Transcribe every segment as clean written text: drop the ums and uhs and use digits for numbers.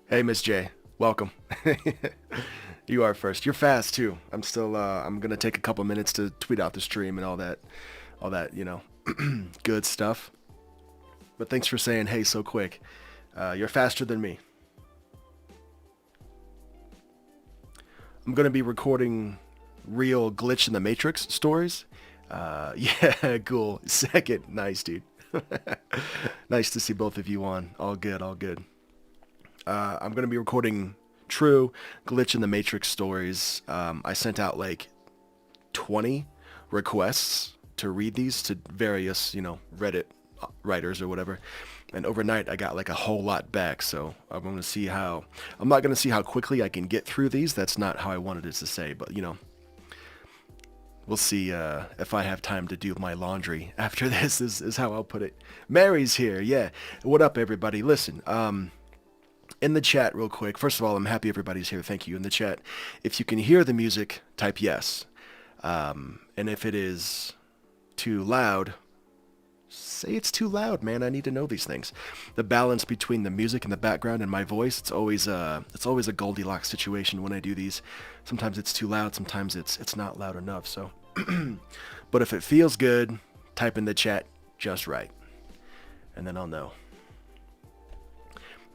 Hey, Miss J, welcome. You are first. You're fast too. I'm gonna take a couple minutes to tweet out the stream and all that, good stuff. But thanks for saying hey so quick. You're faster than me. I'm gonna be recording real glitch in the Matrix stories. Yeah, cool. Second, nice, dude. Nice to see both of you on. All good, all good. I'm gonna be recording true glitch in the Matrix stories. I sent out like 20 requests to read these to various, Reddit writers or whatever. And overnight, I got like a whole lot back. So I'm not going to see how quickly I can get through these. That's not how I wanted it to say, but we'll see if I have time to do my laundry after this is how I'll put it. Mary's here. Yeah. What up, everybody? Listen, in the chat real quick. First of all, I'm happy everybody's here. Thank you. In the chat, if you can hear the music, type yes. And if it is too loud, say it's too loud, man. I need to know these things. The balance between the music and the background and my voice, it's always a Goldilocks situation when I do these. Sometimes it's too loud, sometimes it's not loud enough. So, but if it feels good, type in the chat just right, and then I'll know.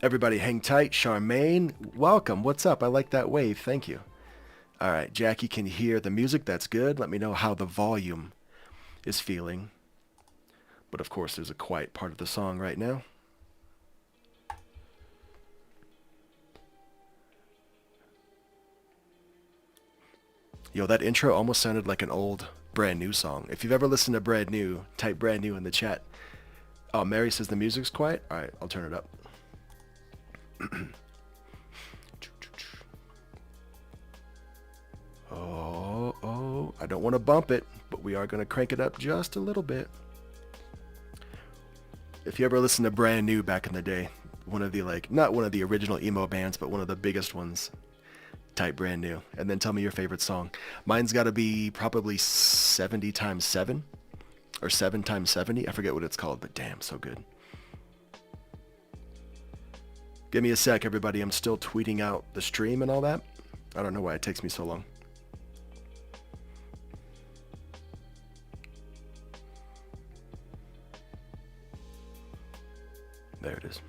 Everybody hang tight. Charmaine, welcome. What's up? I like that wave. Thank you. All right, Jackie can hear the music. That's good. Let me know how the volume is feeling. But of course, there's a quiet part of the song right now. Yo, that intro almost sounded like an old Brand New song. If you've ever listened to Brand New, type Brand New in the chat. Oh, Mary says the music's quiet? All right, I'll turn it up. Oh, I don't want to bump it, but we are going to crank it up just a little bit. If you ever listened to Brand New back in the day, one of the not one of the original emo bands, but one of the biggest ones, type Brand New, and then tell me your favorite song. Mine's got to be probably 70 times 7, or 7 times 70. I forget what it's called, but damn, so good. Give me a sec, everybody. I'm still tweeting out the stream and all that. I don't know why it takes me so long. There it is.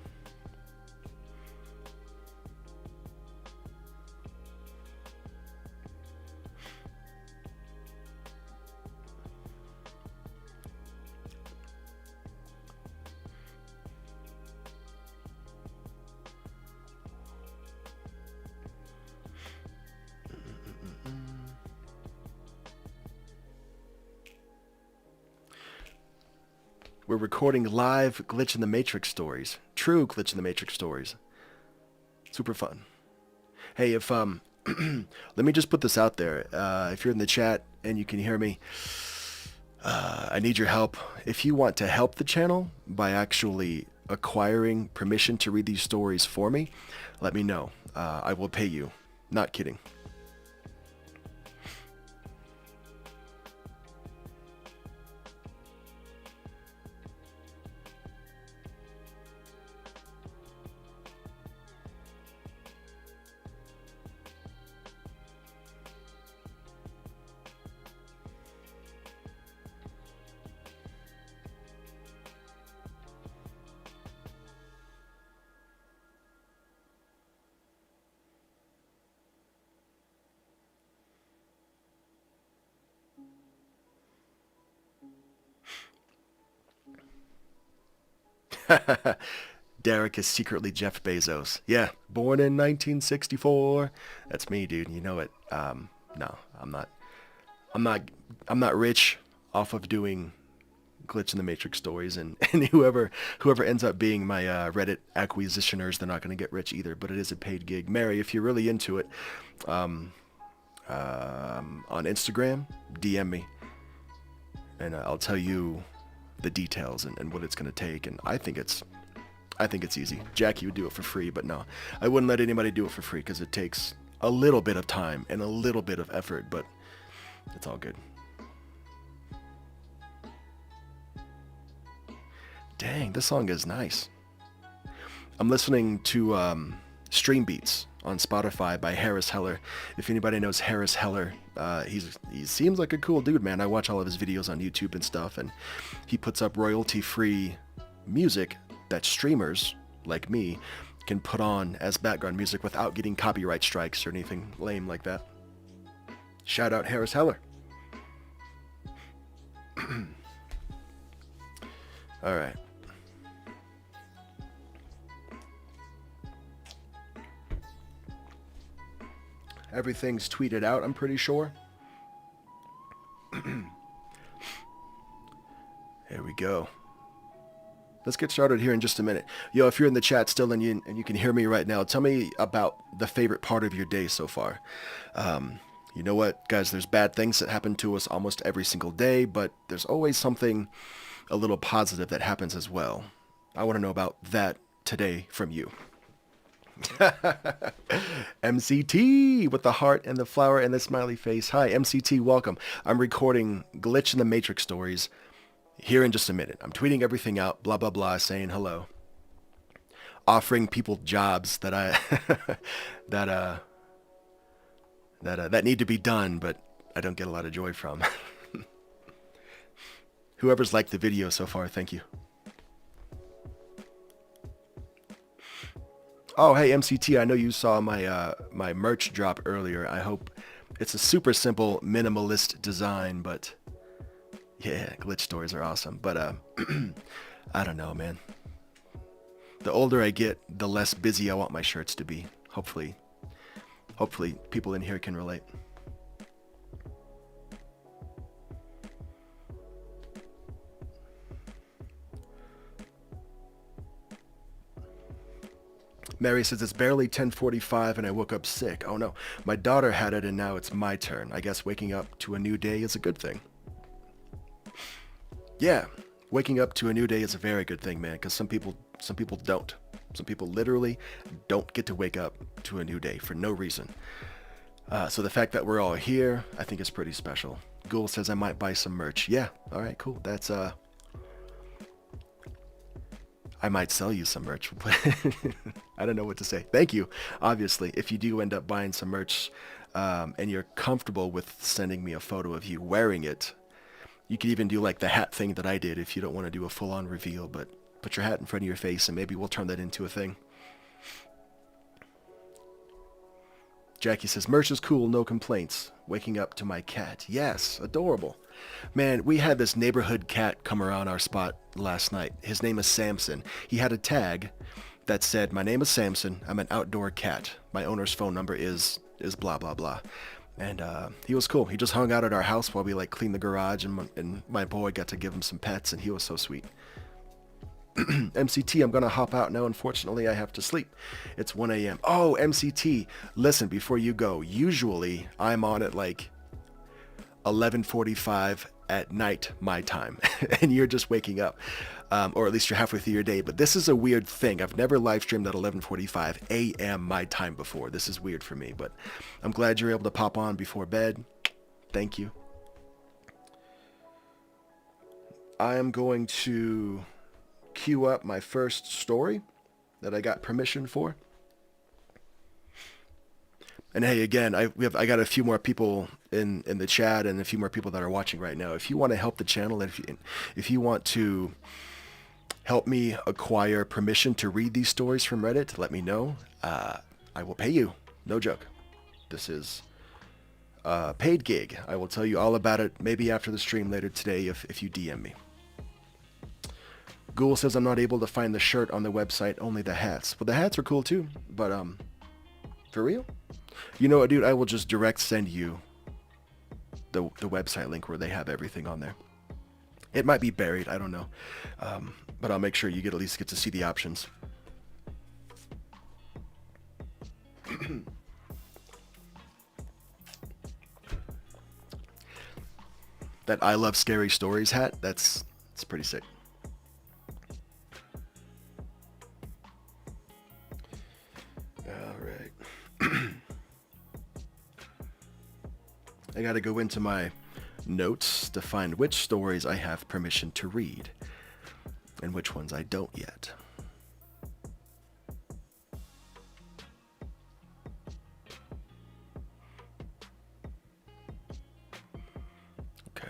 We're recording live Glitch in the Matrix stories. True Glitch in the Matrix stories. Super fun. Hey, if let me just put this out there. If you're in the chat and you can hear me, I need your help. If you want to help the channel by actually acquiring permission to read these stories for me, let me know. I will pay you. Not kidding. Darek is secretly Jeff Bezos. Yeah, born in 1964. That's me, dude. You know it. No, I'm not. I'm not. I'm not rich off of doing glitch in the Matrix stories, and, and whoever ends up being my Reddit acquisitioners, they're not going to get rich either. But it is a paid gig. Mary, if you're really into it, on Instagram, DM me, and I'll tell you the details and what it's going to take. And I think it's easy. Jackie would do it for free, but no, I wouldn't let anybody do it for free because it takes a little bit of time and a little bit of effort, but it's all good. Dang, this song is nice. I'm listening to Stream Beats on Spotify by Harris Heller. If anybody knows Harris Heller, he seems like a cool dude, man. I watch all of his videos on YouTube and stuff, and he puts up royalty-free music that streamers like me can put on as background music without getting copyright strikes or anything lame like that. Shout out Harris Heller. All right. Everything's tweeted out, I'm pretty sure. There we go. Let's get started here in just a minute. Yo, if you're in the chat still and you can hear me right now, tell me about the favorite part of your day so far. You know what, guys, there's bad things that happen to us almost every single day, but there's always something a little positive that happens as well. I want to know about that today from you. MCT with the heart and the flower and the smiley face. Hi, MCT, welcome. I'm recording Glitch in the Matrix stories here in just a minute. I'm tweeting everything out, blah, blah, blah, saying hello. Offering people jobs that that need to be done, but I don't get a lot of joy from. Whoever's liked the video so far, thank you. Oh, hey, MCT, I know you saw my my merch drop earlier. I hope it's a super simple, minimalist design, but yeah, glitch stories are awesome. But I don't know, man. The older I get, the less busy I want my shirts to be. Hopefully people in here can relate. Mary says, it's barely 10:45 and I woke up sick. Oh no, my daughter had it and now it's my turn. I guess waking up to a new day is a good thing. Yeah, waking up to a new day is a very good thing, man, because some people don't. Some people literally don't get to wake up to a new day for no reason. So the fact that we're all here, I think is pretty special. Ghoul says I might buy some merch. Yeah, all right, cool. That's I might sell you some merch. I don't know what to say. Thank you. Obviously, if you do end up buying some merch and you're comfortable with sending me a photo of you wearing it, you could even do like the hat thing that I did if you don't want to do a full-on reveal, but put your hat in front of your face and maybe we'll turn that into a thing. Jackie says, merch is cool, no complaints. Waking up to my cat. Yes, adorable. Man, we had this neighborhood cat come around our spot last night. His name is Samson. He had a tag that said, my name is Samson. I'm an outdoor cat. My owner's phone number is blah, blah, blah. And he was cool. He just hung out at our house while we like cleaned the garage, and my boy got to give him some pets, and he was so sweet. MCT, I'm going to hop out now. Unfortunately, I have to sleep. It's 1 a.m. Oh, MCT, listen, before you go, usually I'm on at like 11:45 at night, my time, and you're just waking up, or at least you're halfway through your day. But this is a weird thing. I've never live streamed at 11:45 a.m. my time before. This is weird for me, but I'm glad you're able to pop on before bed. Thank you. I am going to queue up my first story that I got permission for. And hey, again, I got a few more people in the chat and a few more people that are watching right now. If you want to help the channel, if you want to help me acquire permission to read these stories from Reddit, let me know. I will pay you. No joke. This is a paid gig. I will tell you all about it maybe after the stream later today if you DM me. Ghoul says I'm not able to find the shirt on the website, only the hats. Well, the hats are cool too, but for real? You know what, dude? I will just direct send you the website link where they have everything on there. It might be buried, I don't know, but I'll make sure you at least get to see the options. That I Love Scary Stories hat, it's pretty sick. I gotta go into my notes to find which stories I have permission to read. and which ones I don't yet. Okay.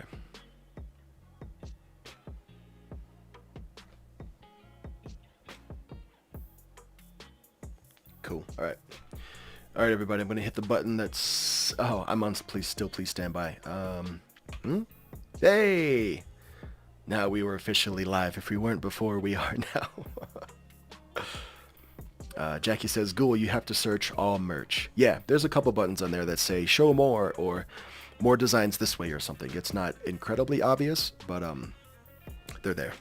Cool. All right. All right, everybody. I'm gonna hit the button that's. Oh, I'm on. Please stand by. Hey. Now we were officially live. If we weren't before, we are now. Jackie says, Ghoul, you have to search all merch. Yeah, there's a couple buttons on there that say show more or more designs this way or something. It's not incredibly obvious, but they're there.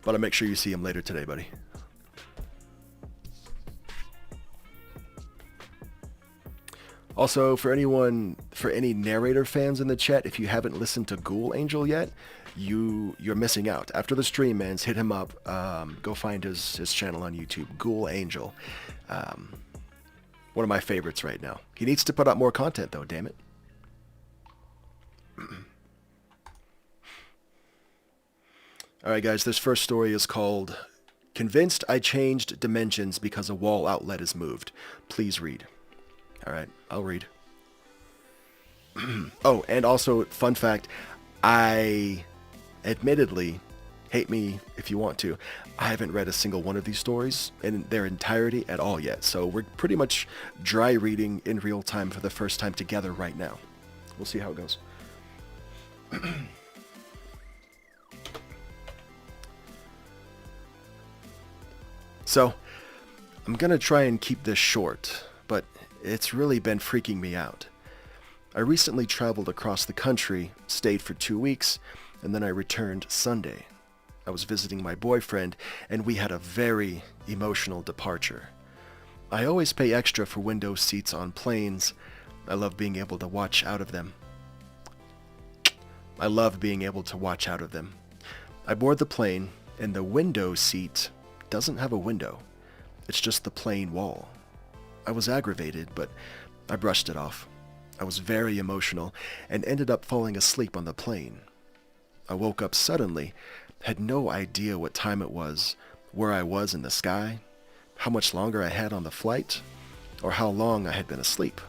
But I'll make sure you see them later today, buddy. Also, for any narrator fans in the chat, if you haven't listened to Ghoul Angel yet, you're missing out. After the stream ends, hit him up. Go find his channel on YouTube, Ghoul Angel. One of my favorites right now. He needs to put out more content though, damn it. Alright guys, this first story is called Convinced I Changed Dimensions Because a Wall Outlet is Moved. Please read. Alright, I'll read. Oh, and also, fun fact, I admittedly, hate me if you want to, I haven't read a single one of these stories in their entirety at all yet, so we're pretty much dry reading in real time for the first time together right now. We'll see how it goes. So, I'm gonna try and keep this short, but it's really been freaking me out. I recently traveled across the country, stayed for 2 weeks, and then I returned Sunday. I was visiting my boyfriend, and we had a very emotional departure. I always pay extra for window seats on planes. I love being able to watch out of them. I board the plane, and the window seat doesn't have a window. It's just the plain wall. I was aggravated, but I brushed it off. I was very emotional and ended up falling asleep on the plane. I woke up suddenly, had no idea what time it was, where I was in the sky, how much longer I had on the flight, or how long I had been asleep.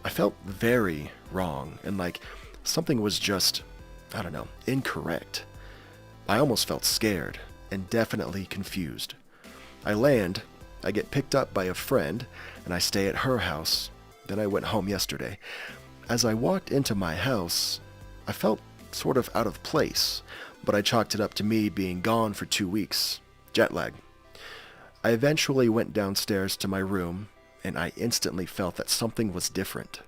I felt very wrong and like something was just, I don't know, incorrect. I almost felt scared and definitely confused. I land, I get picked up by a friend, and I stay at her house. Then I went home yesterday. As I walked into my house, I felt sort of out of place, but I chalked it up to me being gone for 2 weeks. Jet lag. I eventually went downstairs to my room, and I instantly felt that something was different.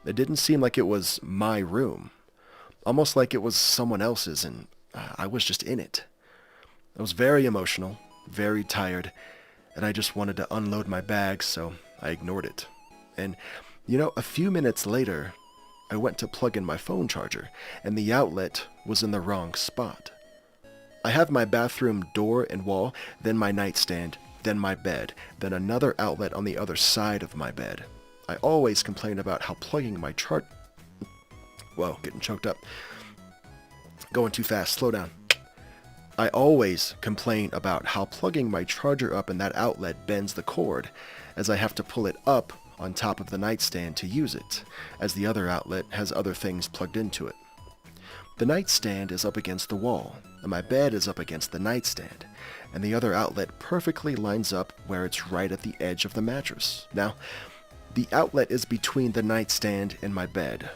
It didn't seem like it was my room. Almost like it was someone else's, and I was just in it. I was very emotional, very tired, and I just wanted to unload my bag, so I ignored it. And, a few minutes later, I went to plug in my phone charger, and the outlet was in the wrong spot. I have my bathroom door and wall, then my nightstand, then my bed, then another outlet on the other side of my bed. I always complain about how plugging my Whoa, getting choked up. Going too fast, slow down. I always complain about how plugging my charger up in that outlet bends the cord, as I have to pull it up on top of the nightstand to use it, as the other outlet has other things plugged into it. The nightstand is up against the wall, and my bed is up against the nightstand, and the other outlet perfectly lines up where it's right at the edge of the mattress. Now, the outlet is between the nightstand and my bed,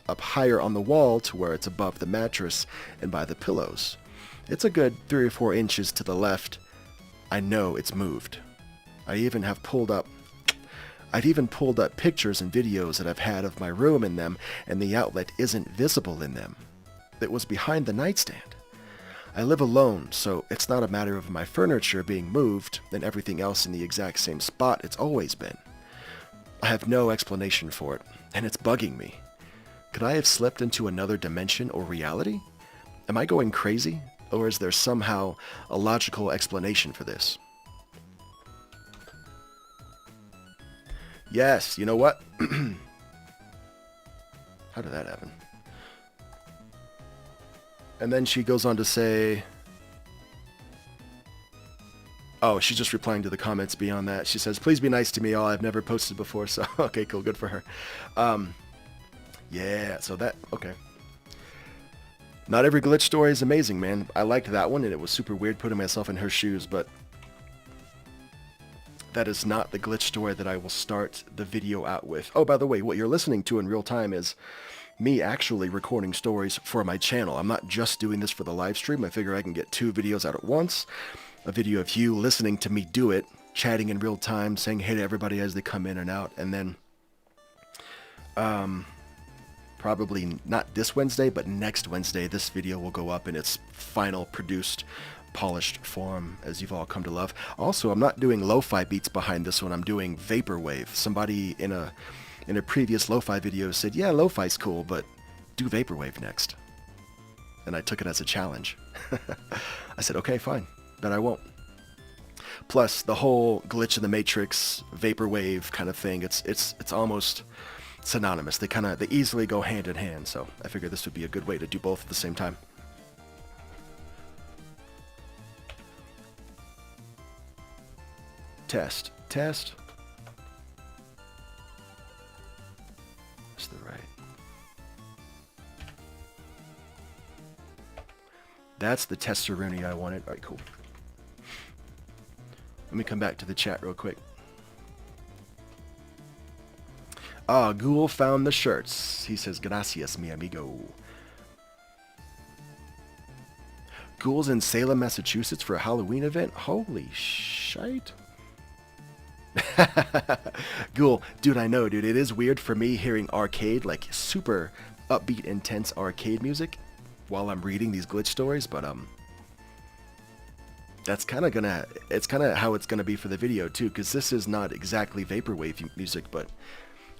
up higher on the wall to where it's above the mattress and by the pillows. It's a good 3 or 4 inches to the left. I know it's moved. I've even pulled up pictures and videos that I've had of my room in them, and the outlet isn't visible in them. It was behind the nightstand. I live alone, so it's not a matter of my furniture being moved and everything else in the exact same spot it's always been. I have no explanation for it, and it's bugging me. Could I have slipped into another dimension or reality? Am I going crazy? Or is there somehow a logical explanation for this? Yes, you know what? How did that happen? And then she goes on to say, Oh, she's just replying to the comments beyond that. She says, please be nice to me all. I've never posted before, so okay, cool, good for her. Yeah, so that, okay. Not every glitch story is amazing, man. I liked that one, and it was super weird putting myself in her shoes, but that is not the glitch story that I will start the video out with. Oh, by the way, what you're listening to in real time is me actually recording stories for my channel. I'm not just doing this for the live stream. I figure I can get 2 videos out at once. A video of you listening to me do it, chatting in real time, saying hey to everybody as they come in and out, and then probably not this Wednesday, but next Wednesday, this video will go up in its final produced, polished form, as you've all come to love. Also, I'm not doing lo-fi beats behind this one. I'm doing vaporwave. Somebody in a previous lo-fi video said, yeah, lo-fi's cool, but do vaporwave next. And I took it as a challenge. I said, okay, fine, but I won't. Plus, the whole glitch in the Matrix, vaporwave kind of thing, it's almost synonymous. They easily go hand in hand, so I figured this would be a good way to do both at the same time. Test. That's the right. That's the tesseroni I wanted. All right, cool. Let me come back to the chat real quick. Ah, Ghoul found the shirts. He says, gracias, mi amigo. Ghoul's in Salem, Massachusetts for a Halloween event? Holy shite. Ghoul, dude, I know, dude. It is weird for me hearing arcade, like super upbeat, intense arcade music while I'm reading these glitch stories, but it's kind of how it's gonna be for the video too, because this is not exactly vaporwave music, but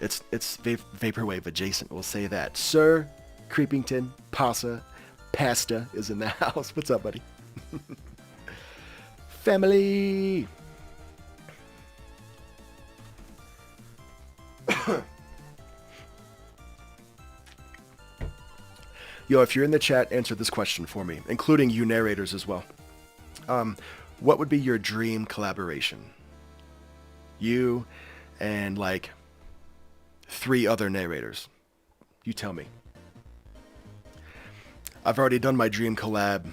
it's vaporwave adjacent. We'll say that. Sir Creepington Pasta is in the house. What's up, buddy? Family. Yo, if you're in the chat, answer this question for me, including you narrators as well. What would be your dream collaboration? You and like 3 other narrators. You tell me. I've already done my dream collab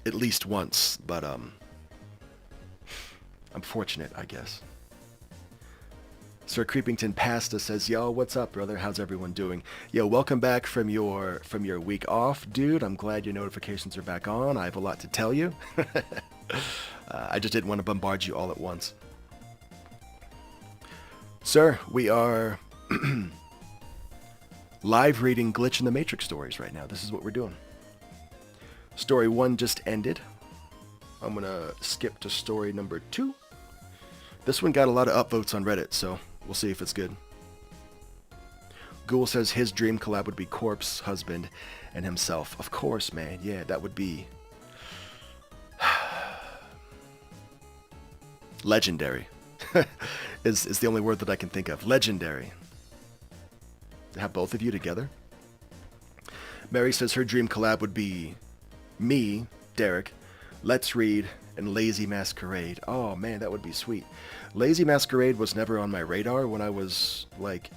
at least once, but I'm fortunate, I guess. Sir Creepington Pasta says, yo, what's up, brother? How's everyone doing? Yo, welcome back from your week off, dude. I'm glad your notifications are back on. I have a lot to tell you. I just didn't want to bombard you all at once. Sir, we are live reading Glitch in the Matrix stories right now. This is what we're doing. Story 1 just ended. I'm going to skip to story number 2. This one got a lot of upvotes on Reddit, so we'll see if it's good. Ghoul says his dream collab would be Corpse, Husband, and himself. Of course, man. Yeah, that would be legendary. is the only word that I can think of. Legendary. To have both of you together. Mary says her dream collab would be me, Darek, Let's Read, and Lazy Masquerade. Oh man, that would be sweet. Lazy Masquerade was never on my radar when I was like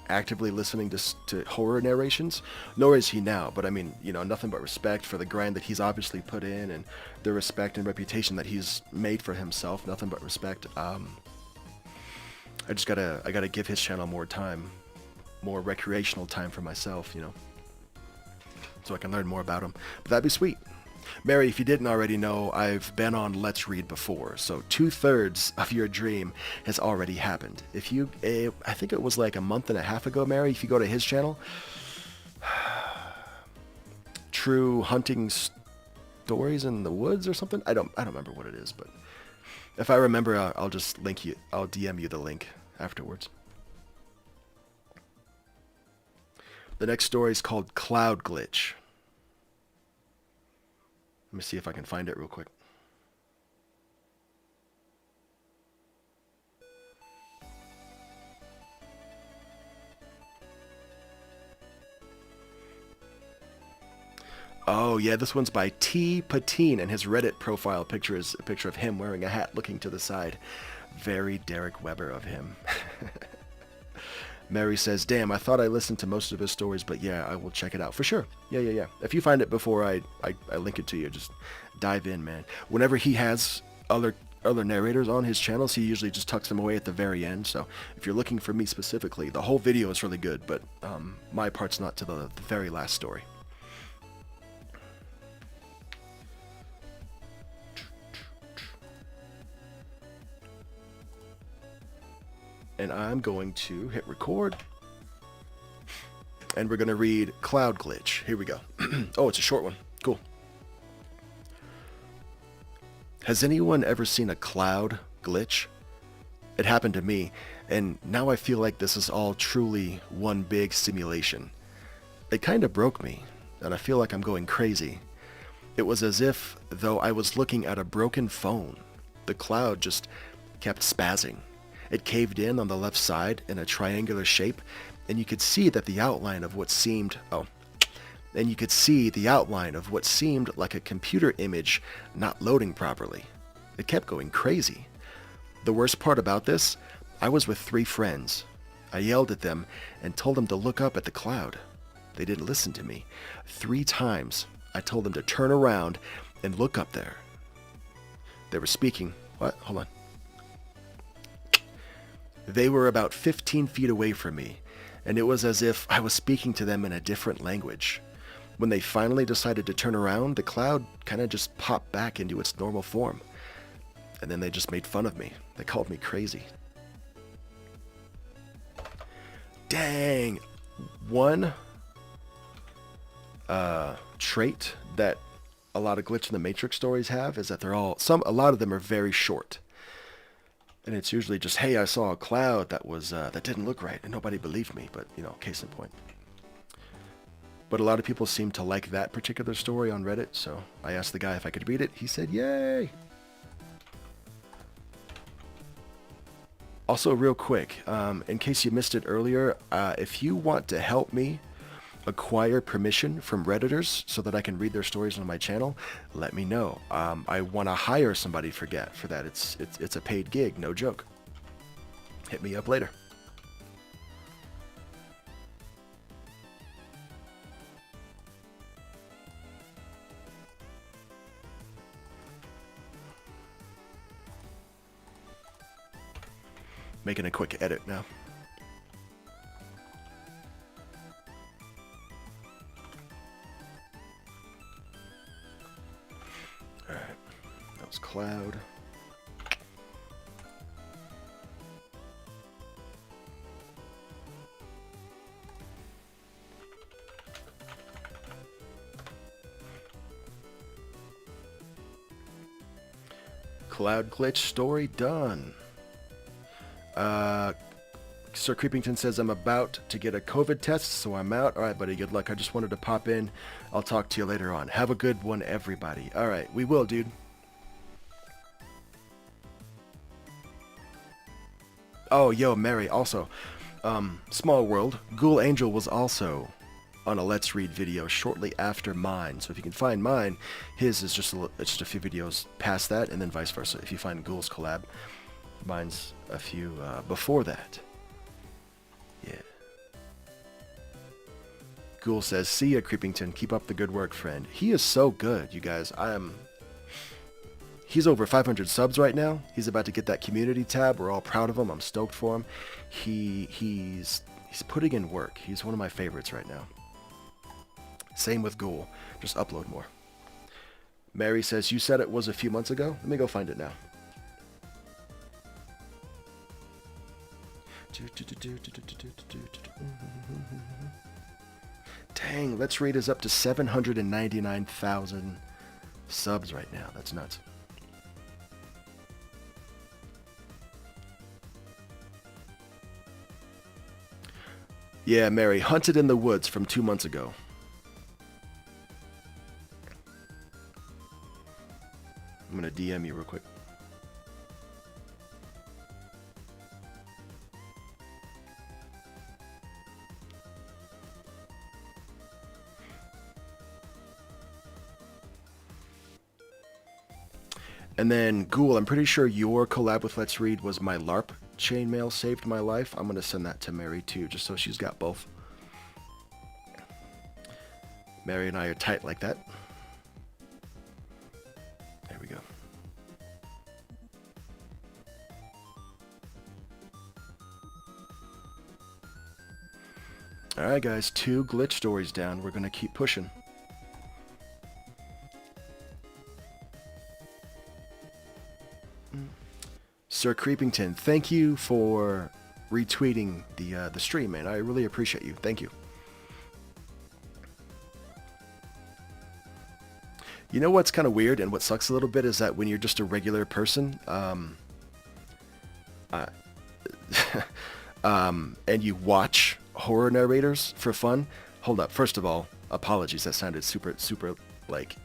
actively listening to horror narrations, nor is he now, but I mean, you know, nothing but respect for the grind that he's obviously put in and the respect and reputation that he's made for himself. Nothing but respect. I gotta give his channel more time, more recreational time for myself, you know, so I can learn more about him. But that'd be sweet. Mary, if you didn't already know, I've been on Let's Read before, so 2/3 of your dream has already happened. If you, I think it was like a month and a half ago, Mary, if you go to his channel, True Hunting Stories in the Woods or something? I don't remember what it is, but if I remember, I'll just link you, I'll DM you the link afterwards. The next story is called Cloud Glitch. Let me see if I can find it real quick. Oh, Oh yeah, this one's by T. Patine, and his Reddit profile picture is a picture of him wearing a hat looking to the side. Very Derek Weber of him. Mary says, damn, I thought I listened to most of his stories, but yeah, I will check it out for sure. Yeah. If you find it before I link it to you, just dive in, man. Whenever he has other narrators on his channels, he usually just tucks them away at the very end. So if you're looking for me specifically, the whole video is really good, but my part's not to the very last story. And I'm going to hit record. And we're going to read Cloud Glitch. Here we go. Oh, it's a short one. Cool. Has anyone ever seen a cloud glitch? It happened to me, and now I feel like this is all truly one big simulation. It kind of broke me, and I feel like I'm going crazy. It was as if, though I was looking at a broken phone, the cloud just kept spazzing. It caved in on the left side in a triangular shape, and you could see that the outline of what seemed like a computer image not loading properly. It kept going crazy. The worst part about this, I was with 3 friends. I yelled at them and told them to look up at the cloud. They didn't listen to me. 3 times I told them to turn around and look up there. They were speaking. What? Hold on. They were about 15 feet away from me, and it was as if I was speaking to them in a different language. When they finally decided to turn around, the cloud kind of just popped back into its normal form. And then they just made fun of me. They called me crazy. Dang! One trait that a lot of Glitch in the Matrix stories have is that a lot of them are very short. And it's usually just, hey, I saw a cloud that didn't look right, and nobody believed me, but, case in point. But a lot of people seem to like that particular story on Reddit, so I asked the guy if I could read it. He said, yay! Also, real quick, in case you missed it earlier, if you want to help me acquire permission from Redditors so that I can read their stories on my channel, let me know. I want to hire somebody for that. It's a paid gig, no joke. Hit me up later. Making a quick edit now. Alright, that was Cloud. Cloud glitch story done. Sir Creepington says, I'm about to get a COVID test, so I'm out. All right, buddy, good luck. I just wanted to pop in. I'll talk to you later on. Have a good one, everybody. All right, we will, dude. Oh, yo, Mary, also, small world, Ghoul Angel was also on a Let's Read video shortly after mine. So if you can find mine, his is just a few videos past that, and then vice versa. If you find Ghoul's collab, mine's a few before that. Yeah. Ghoul says, see ya, Creepington. Keep up the good work, friend. He is so good, you guys. He's over 500 subs right now. He's about to get that community tab. We're all proud of him. I'm stoked for him. He's putting in work. He's one of my favorites right now. Same with Ghoul. Just upload more. Mary says, you said it was a few months ago? Let me go find it now. Dang, Let's Read is up to 799,000 subs right now. That's nuts. Yeah, Mary, Hunted in the Woods from 2 months ago. I'm going to DM you real quick. And then, Ghoul, I'm pretty sure your collab with Let's Read was my LARP chainmail saved my life. I'm going to send that to Mary, too, just so she's got both. Mary and I are tight like that. There we go. Alright, guys. 2 glitch stories down. We're going to keep pushing. Sir Creepington, thank you for retweeting the stream, man. I really appreciate you. Thank you. You know what's kind of weird and what sucks a little bit is that when you're just a regular person, and you watch horror narrators for fun. Hold up. First of all, apologies. That sounded super, like,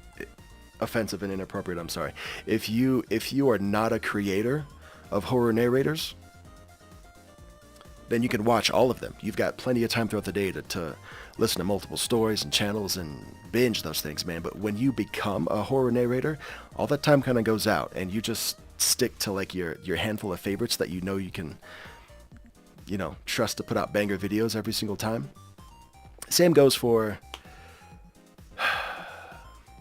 offensive and inappropriate. I'm sorry. If you are not a creator of horror narrators, then you can watch all of them. You've got plenty of time throughout the day to listen to multiple stories and channels and binge those things, man. But when you become a horror narrator, all that time kind of goes out, and you just stick to like your handful of favorites that you know you can, you know, trust to put out banger videos every single time. Same goes for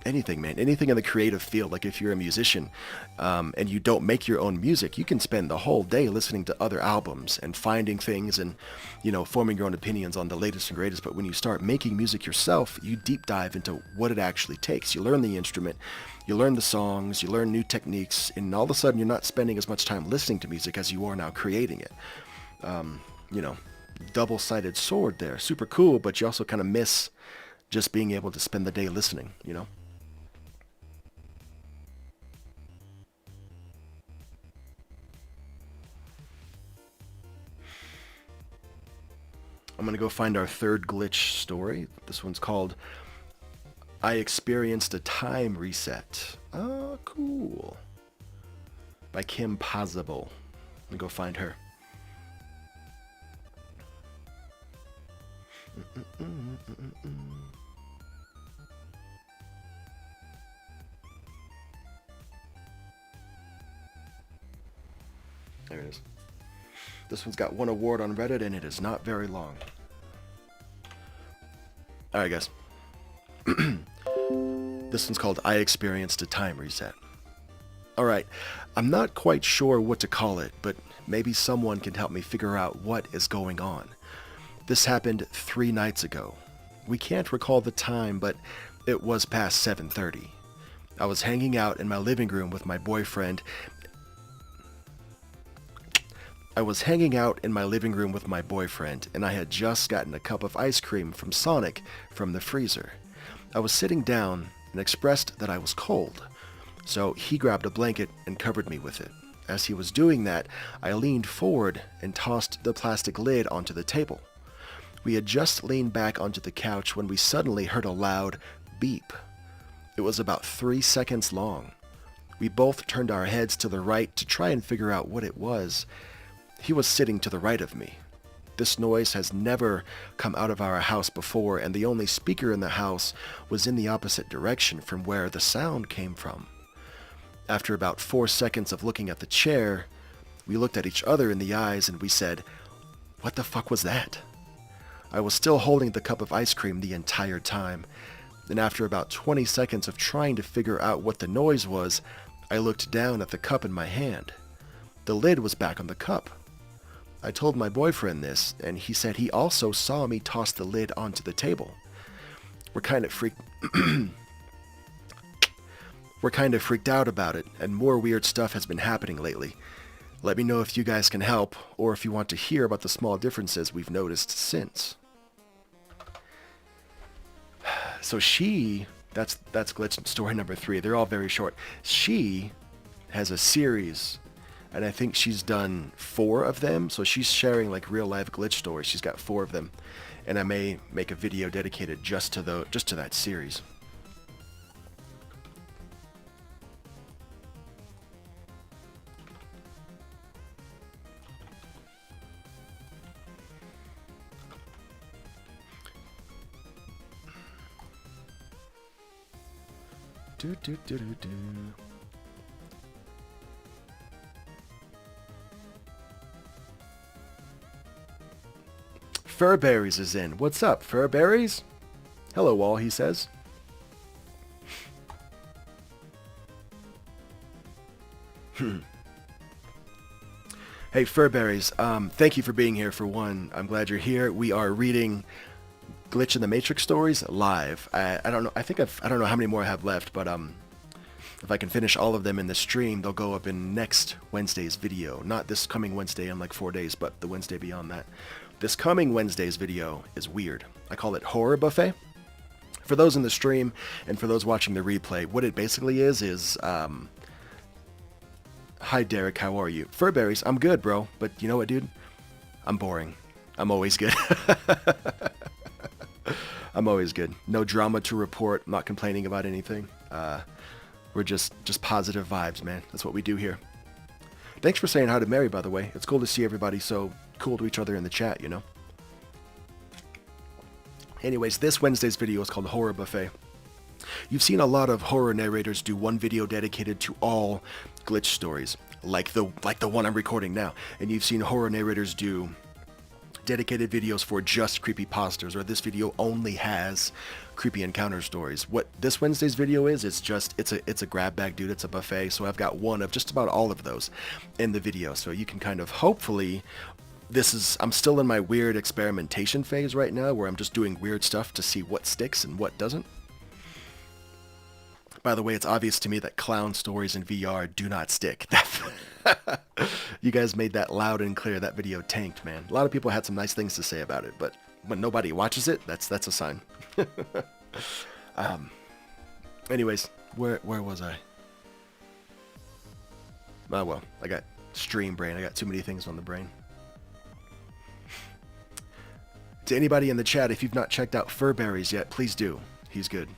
anything, man. Anything in the creative field. Like if you're a musician and you don't make your own music, you can spend the whole day listening to other albums and finding things and, you know, forming your own opinions on the latest and greatest. But when you start making music yourself, you deep dive into what it actually takes. You learn the instrument, you learn the songs, you learn new techniques, and all of a sudden you're not spending as much time listening to music as you are now creating it. You know, double-sided sword there. Super cool, but you also kind of miss just being able to spend the day listening, you know? I'm going to go find our third glitch story. This one's called I Experienced a Time Reset. Oh, cool. By Kim Possible. Let me go find her. There it is. This one's got 1 award on Reddit, and it is not very long. Alright, guys. This one's called I Experienced a Time Reset. Alright, I'm not quite sure what to call it, but maybe someone can help me figure out what is going on. This happened 3 nights ago. We can't recall the time, but it was past 7:30. I was hanging out in my living room with my boyfriend. And I had just gotten a cup of ice cream from Sonic from the freezer. I was sitting down and expressed that I was cold, so he grabbed a blanket and covered me with it. As he was doing that, I leaned forward and tossed the plastic lid onto the table. We had just leaned back onto the couch when we suddenly heard a loud beep. It was about 3 seconds long. We both turned our heads to the right to try and figure out what it was. He was sitting to the right of me. This noise has never come out of our house before, and the only speaker in the house was in the opposite direction from where the sound came from. After about 4 seconds of looking at the chair, we looked at each other in the eyes and we said, "What the fuck was that?" I was still holding the cup of ice cream the entire time, and after about 20 seconds of trying to figure out what the noise was, I looked down at the cup in my hand. The lid was back on the cup. I told my boyfriend this, and he said he also saw me toss the lid onto the table. We're kind of freaked out about it, and more weird stuff has been happening lately. Let me know if you guys can help, or if you want to hear about the small differences we've noticed since. So that's glitch story number 3. They're all very short. She has a series, and I think she's done 4 of them, so she's sharing like real life glitch stories. She's got 4 of them, and I may make a video dedicated just to that series. Furberries is in. What's up, Furberries? Hello, all, he says. Hey, Furberries, thank you for being here for one. I'm glad you're here. We are reading Glitch in the Matrix stories live. I don't know. I don't know how many more I have left, but if I can finish all of them in the stream, they'll go up in next Wednesday's video. Not this coming Wednesday in like 4 days, but the Wednesday beyond that. This coming Wednesday's video is weird. I call it Horror Buffet. For those in the stream and for those watching the replay, what it basically is hi, Darek, how are you? Furberries, I'm good, bro. But you know what, dude? I'm boring. I'm always good. I'm always good. No drama to report. I'm not complaining about anything. We're just positive vibes, man. That's what we do here. Thanks for saying hi to Mary, by the way. It's cool to see everybody so cool to each other in the chat, you know? Anyways, this Wednesday's video is called Horror Buffet. You've seen a lot of horror narrators do one video dedicated to all glitch stories, like the one I'm recording now. And you've seen horror narrators do dedicated videos for just creepypastas, or this video only has creepy encounter stories. What this Wednesday's video is, it's a grab bag, dude. It's a buffet. So I've got one of just about all of those in the video. So you can kind of hopefully, I'm still in my weird experimentation phase right now, where I'm just doing weird stuff to see what sticks and what doesn't. By the way, it's obvious to me that clown stories in VR do not stick. You guys made that loud and clear. That video tanked, man. A lot of people had some nice things to say about it, but when nobody watches it, that's a sign. Anyways, where was I? Oh, well, I got stream brain. I got too many things on the brain. To anybody in the chat, if you've not checked out Furberries yet, please do. He's good.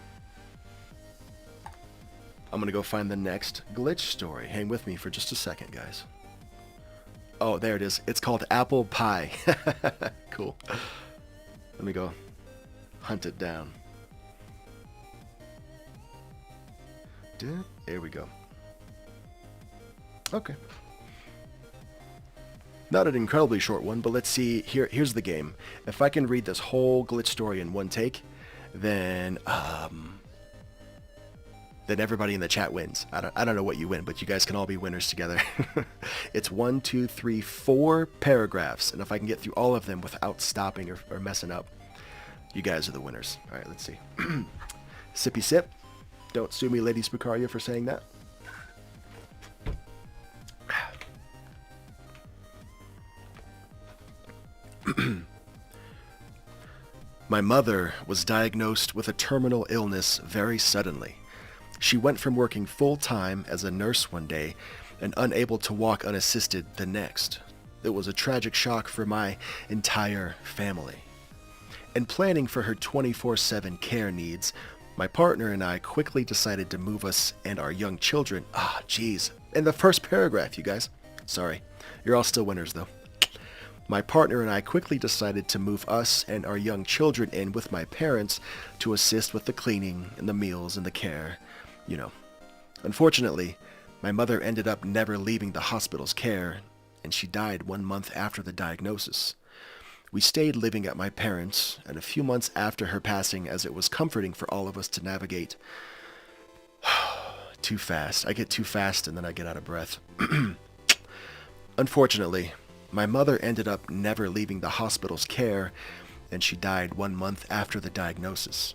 I'm going to go find the next glitch story. Hang with me for just a second, guys. Oh, there it is. It's called Apple Pie. Cool. Let me go hunt it down. There we go. Okay. Not an incredibly short one, but let's see. Here's the game. If I can read this whole glitch story in one take, then everybody in the chat wins. I don't know what you win, but you guys can all be winners together. It's 1, 2, 3, 4 paragraphs, and if I can get through all of them without stopping or messing up, you guys are the winners. All right, let's see. Sippy sip. Don't sue me, Lady Spucaria, for saying that. My mother was diagnosed with a terminal illness very suddenly. She went from working full-time as a nurse one day and unable to walk unassisted the next. It was a tragic shock for my entire family. In planning for her 24/7 care needs, my partner and I quickly decided to move us and our young children. In the first paragraph, you guys. Sorry. You're all still winners, though. My partner and I quickly decided to move us and our young children in with my parents to assist with the cleaning and the meals and the care. You know. Unfortunately, my mother ended up never leaving the hospital's care, and she died 1 month after the diagnosis. We stayed living at my parents', and a few months after her passing, as it was comforting for all of us to navigate. Too fast. I get too fast and then I get out of breath. Unfortunately, my mother ended up never leaving the hospital's care, and she died 1 month after the diagnosis.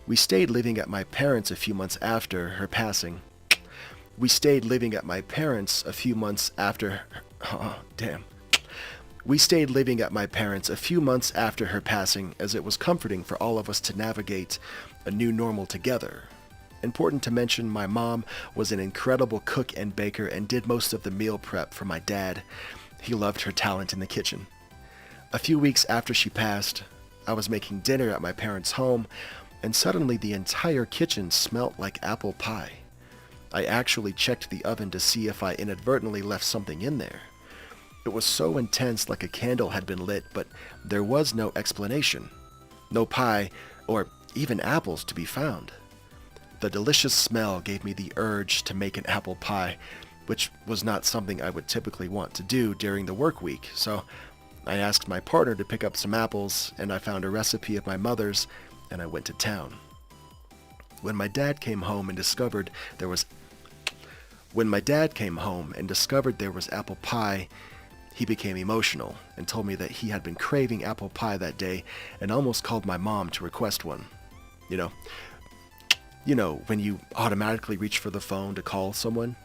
We stayed living at my parents' a few months after her passing. We stayed living at my parents' a few months after We stayed living at my parents' a few months after her passing, as it was comforting for all of us to navigate a new normal together. Important to mention, my mom was an incredible cook and baker and did most of the meal prep for my dad. He loved her talent in the kitchen. A few weeks after she passed, I was making dinner at my parents' home, and suddenly the entire kitchen smelt like apple pie. I actually checked the oven to see if I inadvertently left something in there. It was so intense, like a candle had been lit, but there was no explanation. No pie, or even apples, to be found. The delicious smell gave me the urge to make an apple pie, which was not something I would typically want to do during the work week, so I asked my partner to pick up some apples, and I found a recipe of my mother's, and I went to town. When my dad came home and discovered there was apple pie, he became emotional and told me that he had been craving apple pie that day and almost called my mom to request one. You know, when you automatically reach for the phone to call someone.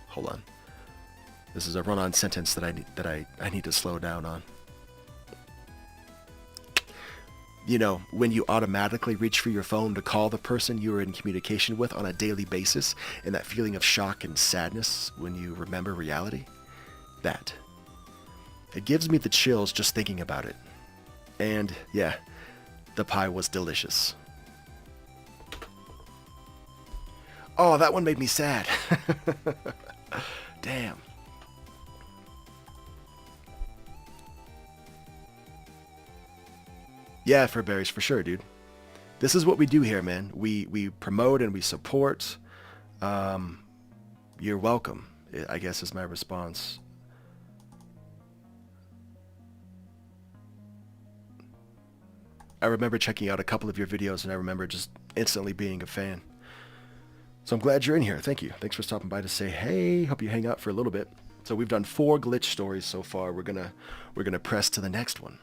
Hold on. This is a run-on sentence that I need to slow down on. You know, when you automatically reach for your phone to call the person you are in communication with on a daily basis, and that feeling of shock and sadness when you remember reality. That. It gives me the chills just thinking about it. And, yeah, the pie was delicious. Oh, that one made me sad. Damn. Yeah, for berries, for sure, dude. This is what we do here, man. We promote and we support. You're welcome, I guess is my response. I remember checking out a couple of your videos, and I remember just instantly being a fan. So I'm glad you're in here. Thank you. Thanks for stopping by to say hey. Hope you hang out for a little bit. So we've done 4 glitch stories so far. We're gonna press to the next one.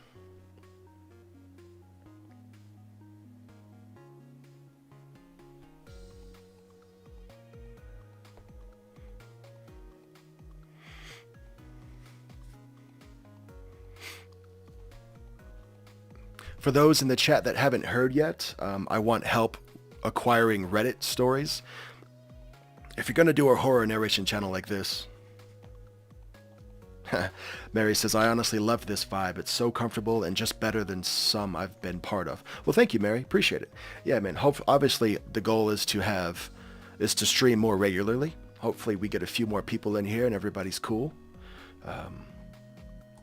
For those in the chat that haven't heard yet, I want help acquiring Reddit stories. If you're going to do a horror narration channel like this, Mary says, I honestly love this vibe. It's so comfortable and just better than some I've been part of. Well, thank you, Mary. Appreciate it. Yeah, man. Obviously, the goal is to stream more regularly. Hopefully, we get a few more people in here and everybody's cool.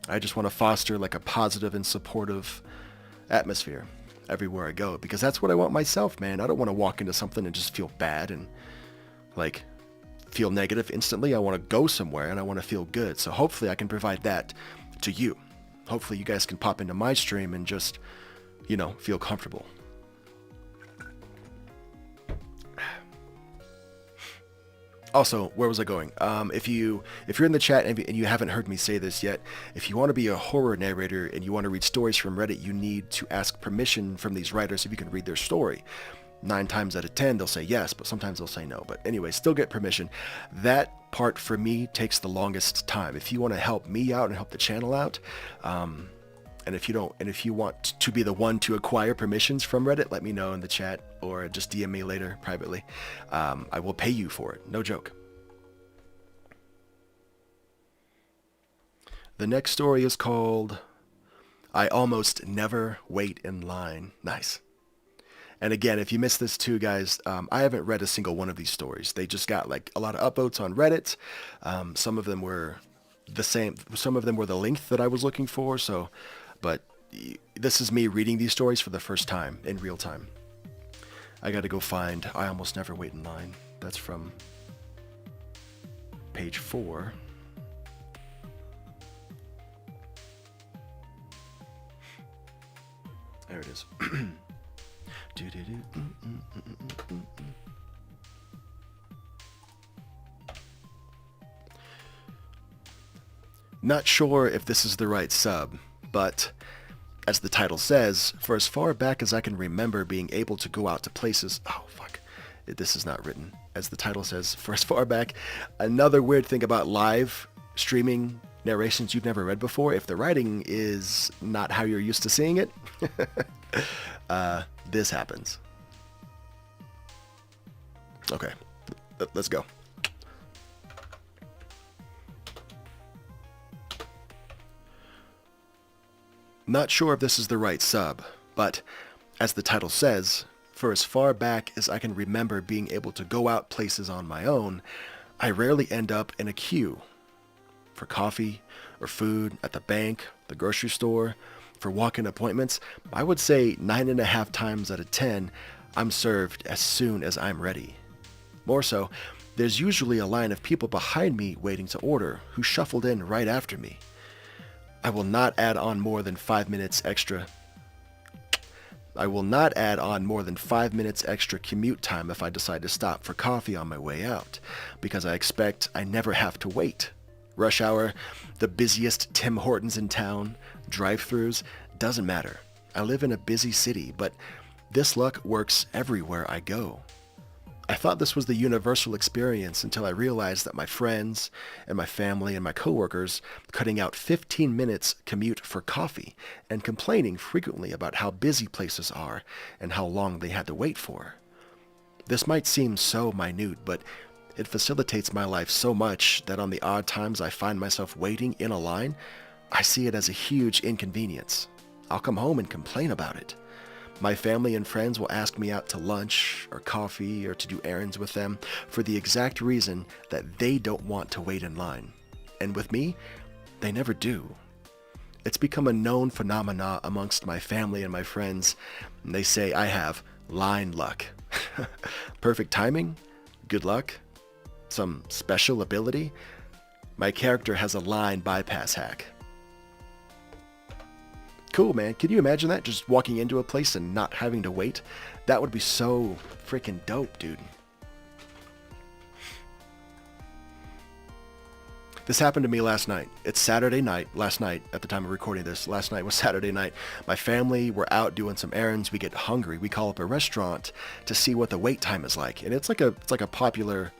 I just want to foster like a positive and supportive atmosphere everywhere I go, because that's what I want myself, man. I don't want to walk into something and just feel bad and like feel negative instantly. I want to go somewhere and I want to feel good. So hopefully I can provide that to you. Hopefully you guys can pop into my stream and just, feel comfortable. Also, where was I going? If you're in the chat and you haven't heard me say this yet, if you want to be a horror narrator and you want to read stories from Reddit, you need to ask permission from these writers if you can read their story. 9 times out of 10, they'll say yes, but sometimes they'll say no. But anyway, still get permission. That part for me takes the longest time. If you want to help me out and help the channel out, and if you want to be the one to acquire permissions from Reddit, let me know in the chat or just DM me later privately. I will pay you for it. No joke. The next story is called I Almost Never Wait in Line. Nice. And again, if you missed this too, guys, I haven't read a single one of these stories. They just got like a lot of upvotes on Reddit. Some of them were the same. Some of them were the length that I was looking for. But this is me reading these stories for the first time in real time. I got to go find I Almost Never Wait in Line. That's from page 4. There it is. Not sure if this is the right sub, but as the title says, for as far back as I can remember being able to go out to places... Oh, fuck. This is not written. As the title says, for as far back... Another weird thing about live streaming narrations you've never read before, if the writing is not how you're used to seeing it, this happens. Okay, let's go. Not sure if this is the right sub, but as the title says, for as far back as I can remember being able to go out places on my own, I rarely end up in a queue for coffee or food at the bank, the grocery store, for walk-in appointments. I would say 9.5 times out of 10, I'm served as soon as I'm ready. More so, there's usually a line of people behind me waiting to order who shuffled in right after me. I will not add on more than 5 minutes extra. I will not add on more than 5 minutes extra commute time if I decide to stop for coffee on my way out, because I expect I never have to wait. Rush hour, the busiest Tim Hortons in town, drive-thrus, doesn't matter. I live in a busy city, but this luck works everywhere I go. I thought this was the universal experience until I realized that my friends and my family and my coworkers cutting out 15 minutes commute for coffee and complaining frequently about how busy places are and how long they had to wait for. This might seem so minute, but it facilitates my life so much that on the odd times I find myself waiting in a line, I see it as a huge inconvenience. I'll come home and complain about it. My family and friends will ask me out to lunch or coffee or to do errands with them for the exact reason that they don't want to wait in line. And with me, they never do. It's become a known phenomena amongst my family and my friends, and they say I have line luck. Perfect timing? Good luck? Some special ability? My character has a line bypass hack. Cool, man. Can you imagine that? Just walking into a place and not having to wait? That would be so freaking dope, dude. This happened to me last night. It's Saturday night. Last night, at the time of recording this, last night was Saturday night. My family were out doing some errands. We get hungry. We call up a restaurant to see what the wait time is like. And it's like a popular,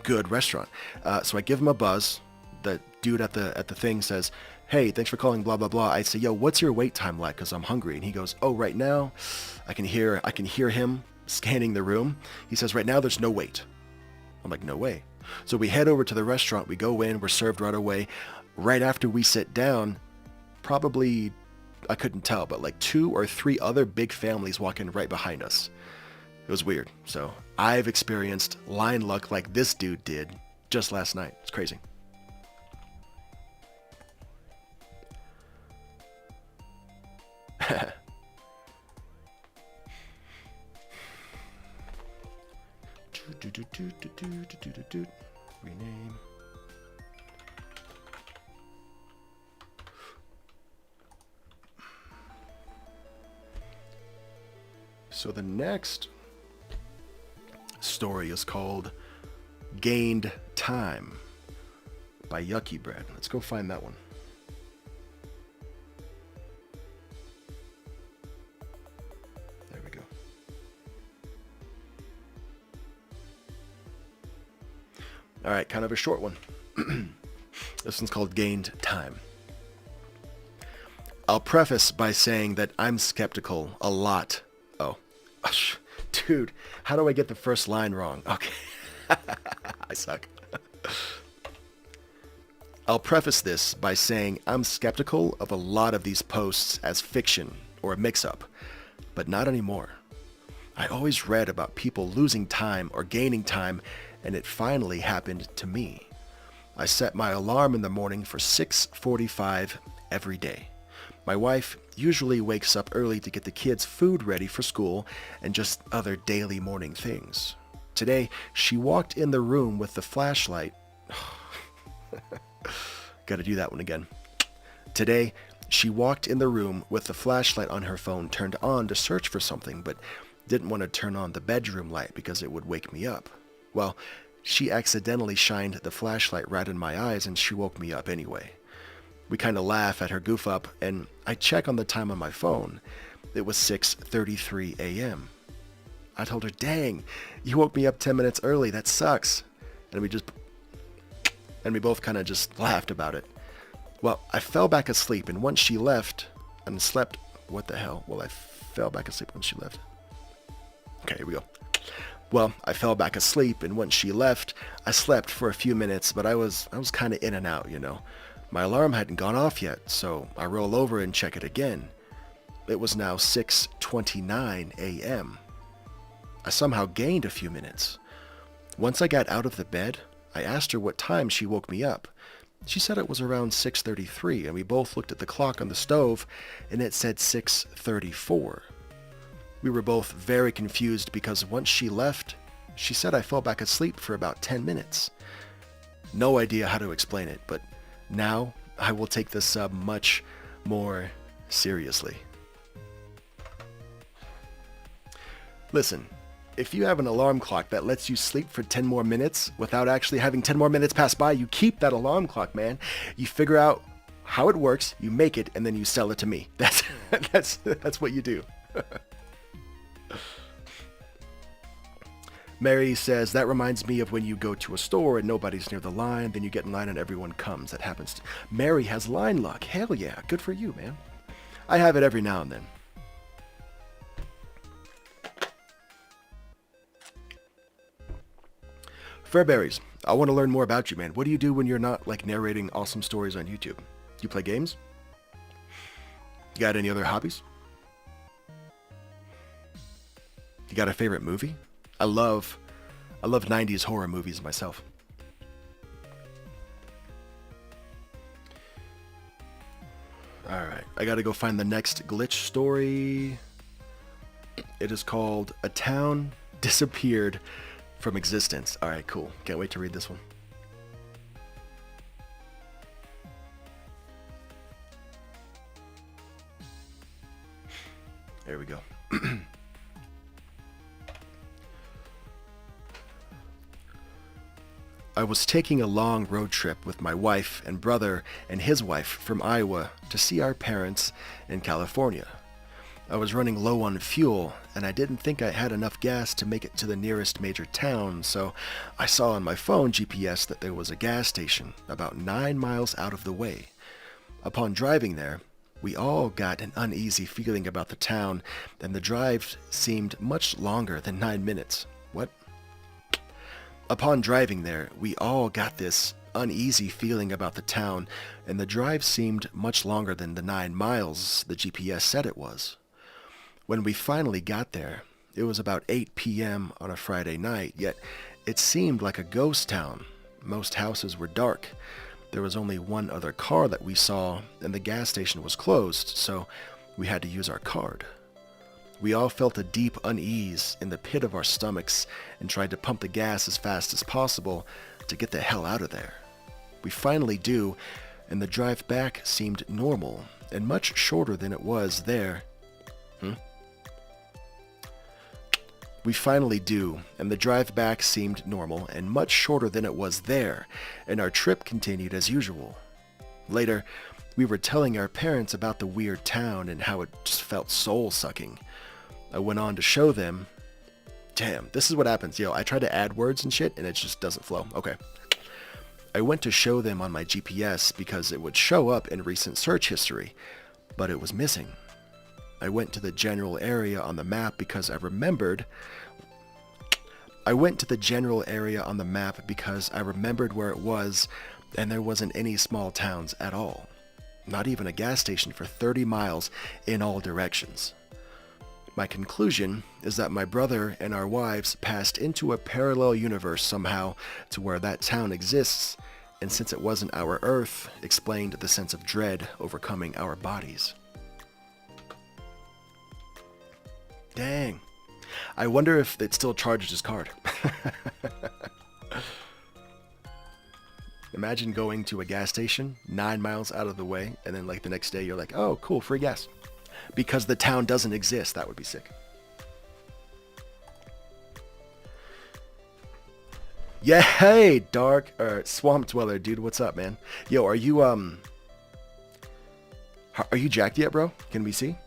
good restaurant. So I give him a buzz. The dude at the thing says, "Hey, thanks for calling, blah, blah, blah." I say, "Yo, what's your wait time like? Because I'm hungry." And he goes, "Oh, right now," I can hear him scanning the room. He says, "Right now, there's no wait." I'm like, "No way." So we head over to the restaurant. We go in. We're served right away. Right after we sit down, probably, I couldn't tell, but like 2 or 3 other big families walk in right behind us. It was weird. So I've experienced line luck like this dude did just last night. It's crazy. Rename. So the next story is called Gained Time by Yucky Bread. Let's go find that one. There we go. All right, kind of a short one. This one's called Gained Time. I'll preface by saying that I'm skeptical a lot. Oh, dude, how do I get the first line wrong? Okay. I suck. I'll preface this by saying I'm skeptical of a lot of these posts as fiction or a mix-up, but not anymore. I always read about people losing time or gaining time, and it finally happened to me. I set my alarm in the morning for 6:45 every day. My wife usually wakes up early to get the kids' food ready for school and just other daily morning things. Today, she walked in the room with the flashlight. Gotta do that one again. Today, she walked in the room with the flashlight on her phone turned on to search for something, but didn't want to turn on the bedroom light because it would wake me up. Well, she accidentally shined the flashlight right in my eyes and she woke me up anyway. We kind of laugh at her goof up, and I check on the time on my phone. It was 6:33 a.m. I told her, "Dang, you woke me up 10 minutes early. That sucks." And we both kind of just laughed about it. Well, I fell back asleep, and once she left and slept, what the hell? Well, I fell back asleep when she left. Okay, here we go. Well, I fell back asleep, and once she left, I slept for a few minutes, but I was kind of in and out, My alarm hadn't gone off yet, so I roll over and check it again. It was now 6:29 a.m. I somehow gained a few minutes. Once I got out of the bed, I asked her what time she woke me up. She said it was around 6:33, and we both looked at the clock on the stove, and it said 6:34. We were both very confused because once she left, she said I fell back asleep for about 10 minutes. No idea how to explain it, but now I will take the sub much more seriously. Listen, if you have an alarm clock that lets you sleep for 10 more minutes without actually having 10 more minutes pass by, you keep that alarm clock, man. You figure out how it works, you make it, and then you sell it to me. That's what you do. Mary says, that reminds me of when you go to a store and nobody's near the line, then you get in line and everyone comes. That happens. Mary has line luck. Hell yeah. Good for you, man. I have it every now and then. Fairberries, I want to learn more about you, man. What do you do when you're not, like, narrating awesome stories on YouTube? Do you play games? You got any other hobbies? You got a favorite movie? I love 90s horror movies myself. Alright, I gotta go find the next glitch story. It is called A Town Disappeared from Existence. Alright, cool. Can't wait to read this one. There we go. I was taking a long road trip with my wife and brother and his wife from Iowa to see our parents in California. I was running low on fuel, and I didn't think I had enough gas to make it to the nearest major town, so I saw on my phone GPS that there was a gas station about 9 miles out of the way. Upon driving there, we all got an uneasy feeling about the town, and the drive seemed much longer than 9 minutes. What? Upon driving there, we all got this uneasy feeling about the town, and the drive seemed much longer than the 9 miles the GPS said it was. When we finally got there, it was about 8 p.m. on a Friday night, yet it seemed like a ghost town. Most houses were dark. There was only one other car that we saw, and the gas station was closed, so we had to use our card. We all felt a deep unease in the pit of our stomachs and tried to pump the gas as fast as possible to get the hell out of there. We finally do, and the drive back seemed normal and much shorter than it was there. We finally do, and the drive back seemed normal and much shorter than it was there, and our trip continued as usual. Later, we were telling our parents about the weird town and how it just felt soul-sucking. I went on to show them. Damn, this is what happens. I try to add words and shit, and it just doesn't flow. Okay. I went to show them on my GPS because it would show up in recent search history, but it was missing. I went to the general area on the map because I remembered where it was, and there wasn't any small towns at all. Not even a gas station for 30 miles in all directions. My conclusion is that my brother and our wives passed into a parallel universe somehow to where that town exists, and since it wasn't our Earth, explained the sense of dread overcoming our bodies. Dang. I wonder if it still charges his card. Imagine going to a gas station 9 miles out of the way, and then like the next day you're like, oh, cool, free gas. Because the town doesn't exist. That would be sick. Yeah, hey, Swamp Dweller, dude, what's up, man? Yo, are you jacked yet, bro? Can we see?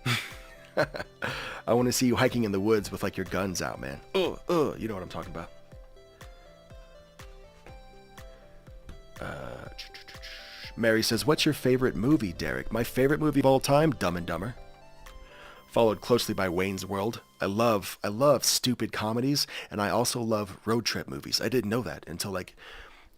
I want to see you hiking in the woods with like your guns out, man. You know what I'm talking about. Mary says, what's your favorite movie, Derek? My favorite movie of all time, Dumb and Dumber. Followed closely by Wayne's World. I love stupid comedies, and I also love road trip movies. I didn't know that until like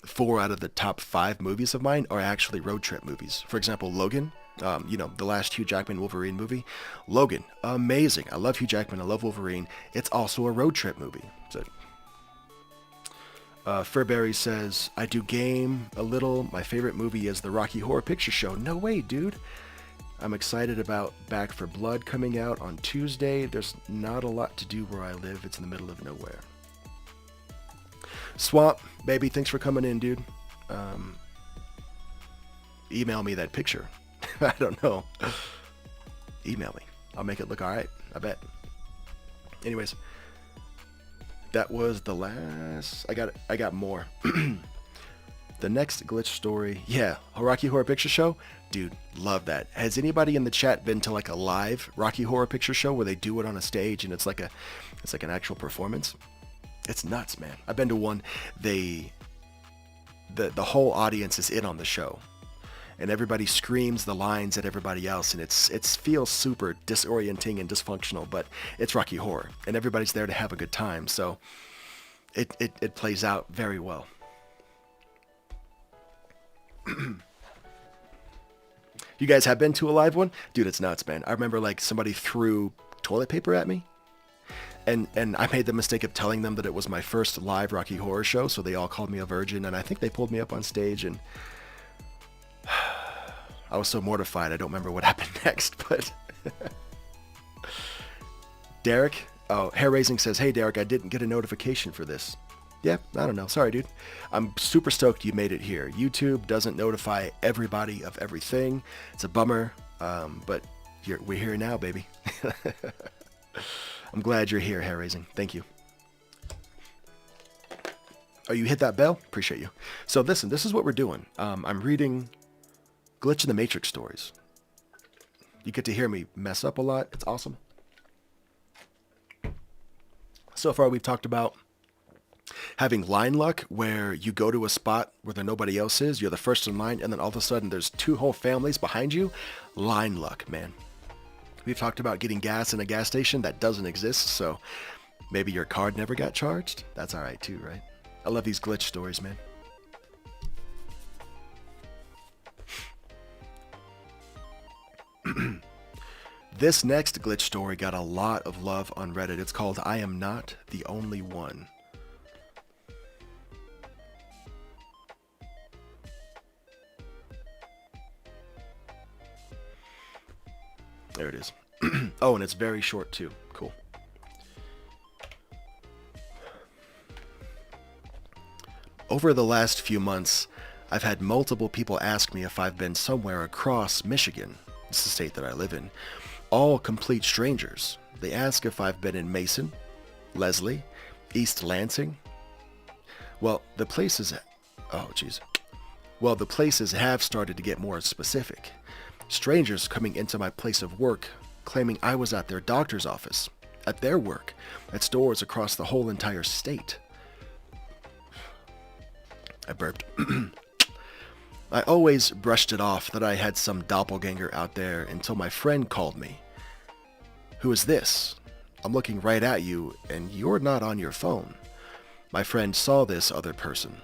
4 out of the top 5 movies of mine are actually road trip movies. For example, Logan, the last Hugh Jackman Wolverine movie. Logan, amazing. I love Hugh Jackman. I love Wolverine. It's also a road trip movie. So, Furberry says, I do game a little. My favorite movie is the Rocky Horror Picture Show. No way, dude. I'm excited about Back for Blood coming out on Tuesday. There's not a lot to do where I live. It's in the middle of nowhere. Swamp, baby, thanks for coming in, dude. email me that picture. I don't know. Email me. I'll make it look alright. I bet. Anyways, that was the last. I got more. The next glitch story, yeah, a Rocky Horror Picture Show, dude, love that. Has anybody in the chat been to like a live Rocky Horror Picture Show where they do it on a stage and it's like an actual performance? It's nuts, man. I've been to one. The whole audience is in on the show, and everybody screams the lines at everybody else, and it feels super disorienting and dysfunctional, but it's Rocky Horror, and everybody's there to have a good time, so it plays out very well. You guys have been to a live one? Dude, it's nuts, man. I remember like somebody threw toilet paper at me, and I made the mistake of telling them that it was my first live Rocky Horror show, so they all called me a virgin, and I think they pulled me up on stage, and I was so mortified I don't remember what happened next, but Darek, Hair Raising says, hey Darek, I didn't get a notification for this. Yeah, I don't know. Sorry, dude. I'm super stoked you made it here. YouTube doesn't notify everybody of everything. It's a bummer, but we're here now, baby. I'm glad you're here, Hair Raising. Thank you. Oh, you hit that bell? Appreciate you. So listen, this is what we're doing. I'm reading Glitch in the Matrix stories. You get to hear me mess up a lot. It's awesome. So far, we've talked about having line luck, where you go to a spot where there nobody else is, you're the first in line, and then all of a sudden there's two whole families behind you. Line luck, man. We've talked about getting gas in a gas station that doesn't exist, so maybe your card never got charged. That's alright too, right? I love these glitch stories, man. This next glitch story got a lot of love on Reddit. It's called I Am Not the Only One. There it is. Oh, and it's very short too. Cool. Over the last few months, I've had multiple people ask me if I've been somewhere across Michigan. It's the state that I live in. All complete strangers. They ask if I've been in Mason, Leslie, East Lansing. Well, the places... Oh, jeez. Well, the places have started to get more specific. Strangers coming into my place of work, claiming I was at their doctor's office, at their work, at stores across the whole entire state. I burped. I always brushed it off that I had some doppelganger out there until my friend called me. Who is this? I'm looking right at you, and you're not on your phone. My friend saw this other person.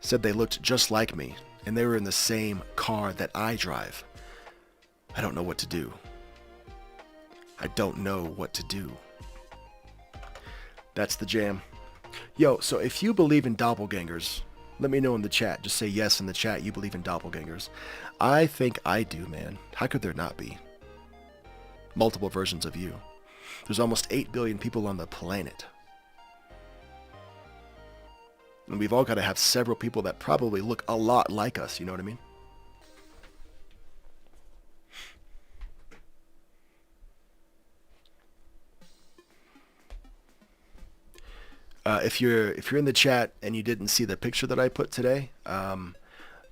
Said they looked just like me, and they were in the same car that I drive. I don't know what to do. That's the jam. Yo, so if you believe in doppelgangers, let me know in the chat. Just say yes in the chat, you believe in doppelgangers. I think I do, man. How could there not be? Multiple versions of you. There's almost 8 billion people on the planet. And we've all got to have several people that probably look a lot like us, you know what I mean? If you're in the chat and you didn't see the picture that I put today,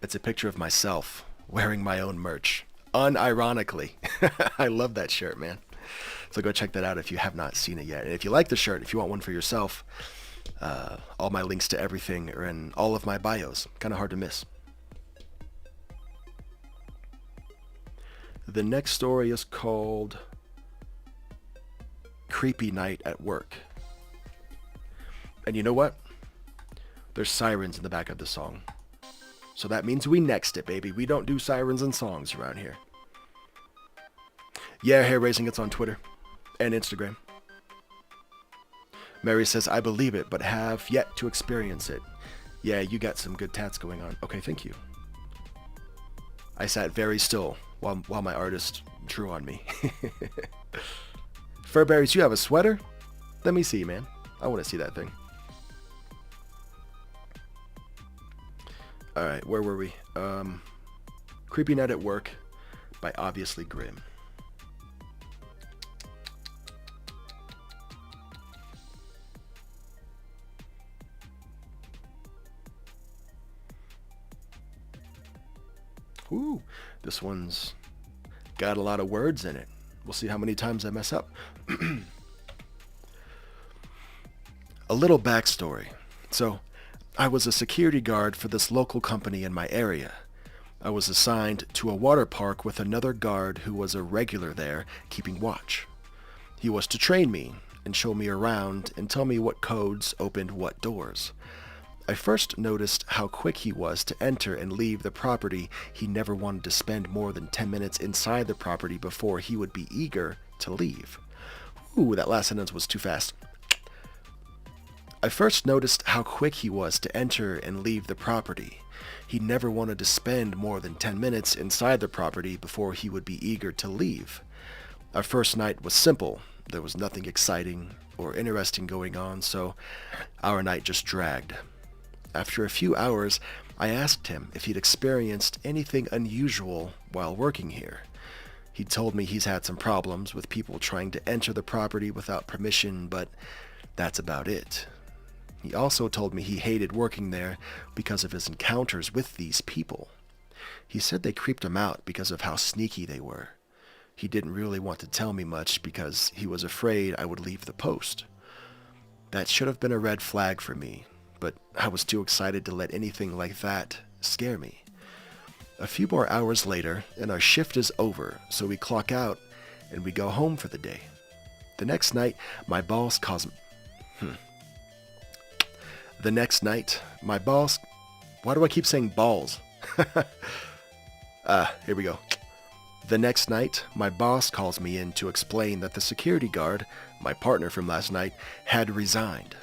it's a picture of myself wearing my own merch. Unironically. I love that shirt, man. So go check that out if you have not seen it yet. And if you like the shirt, if you want one for yourself, all my links to everything are in all of my bios. Kind of hard to miss. The next story is called Creepy Night at Work. And you know what? There's sirens in the back of the song. So that means we next it, baby. We don't do sirens and songs around here. Yeah, Hair Raising, it's on Twitter and Instagram. Mary says, I believe it, but have yet to experience it. Yeah, you got some good tats going on. Okay, thank you. I sat very still while my artist drew on me. Furberries, you have a sweater? Let me see, man. I want to see that thing. Alright, where were we? Creepy Night at Work by Obviously Grim. Ooh, this one's got a lot of words in it. We'll see how many times I mess up. A little backstory. So, I was a security guard for this local company in my area. I was assigned to a water park with another guard who was a regular there, keeping watch. He was to train me and show me around and tell me what codes opened what doors. I first noticed how quick he was to enter and leave the property. He never wanted to spend more than 10 minutes inside the property before he would be eager to leave. Ooh, that last sentence was too fast. I first noticed how quick he was to enter and leave the property. He never wanted to spend more than 10 minutes inside the property before he would be eager to leave. Our first night was simple. There was nothing exciting or interesting going on, so our night just dragged. After a few hours, I asked him if he'd experienced anything unusual while working here. He told me he's had some problems with people trying to enter the property without permission, but that's about it. He also told me he hated working there because of his encounters with these people. He said they creeped him out because of how sneaky they were. He didn't really want to tell me much because he was afraid I would leave the post. That should have been a red flag for me, but I was too excited to let anything like that scare me. A few more hours later, and our shift is over, so we clock out and we go home for the day. The next night, my boss calls me. The next night, my boss... Why do I keep saying balls? Here we go. The next night, my boss calls me in to explain that the security guard, my partner from last night, had resigned.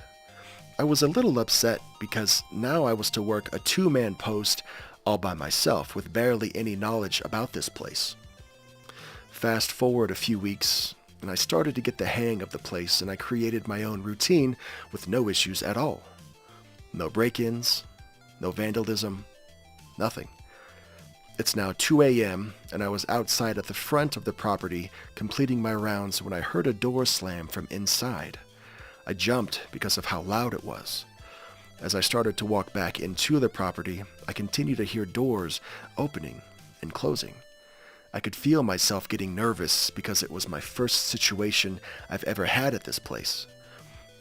I was a little upset because now I was to work a two-man post all by myself with barely any knowledge about this place. Fast forward a few weeks, and I started to get the hang of the place, and I created my own routine with no issues at all. No break-ins, no vandalism, nothing. It's now 2 a.m., and I was outside at the front of the property completing my rounds when I heard a door slam from inside. I jumped because of how loud it was. As I started to walk back into the property, I continued to hear doors opening and closing. I could feel myself getting nervous because it was my first situation I've ever had at this place.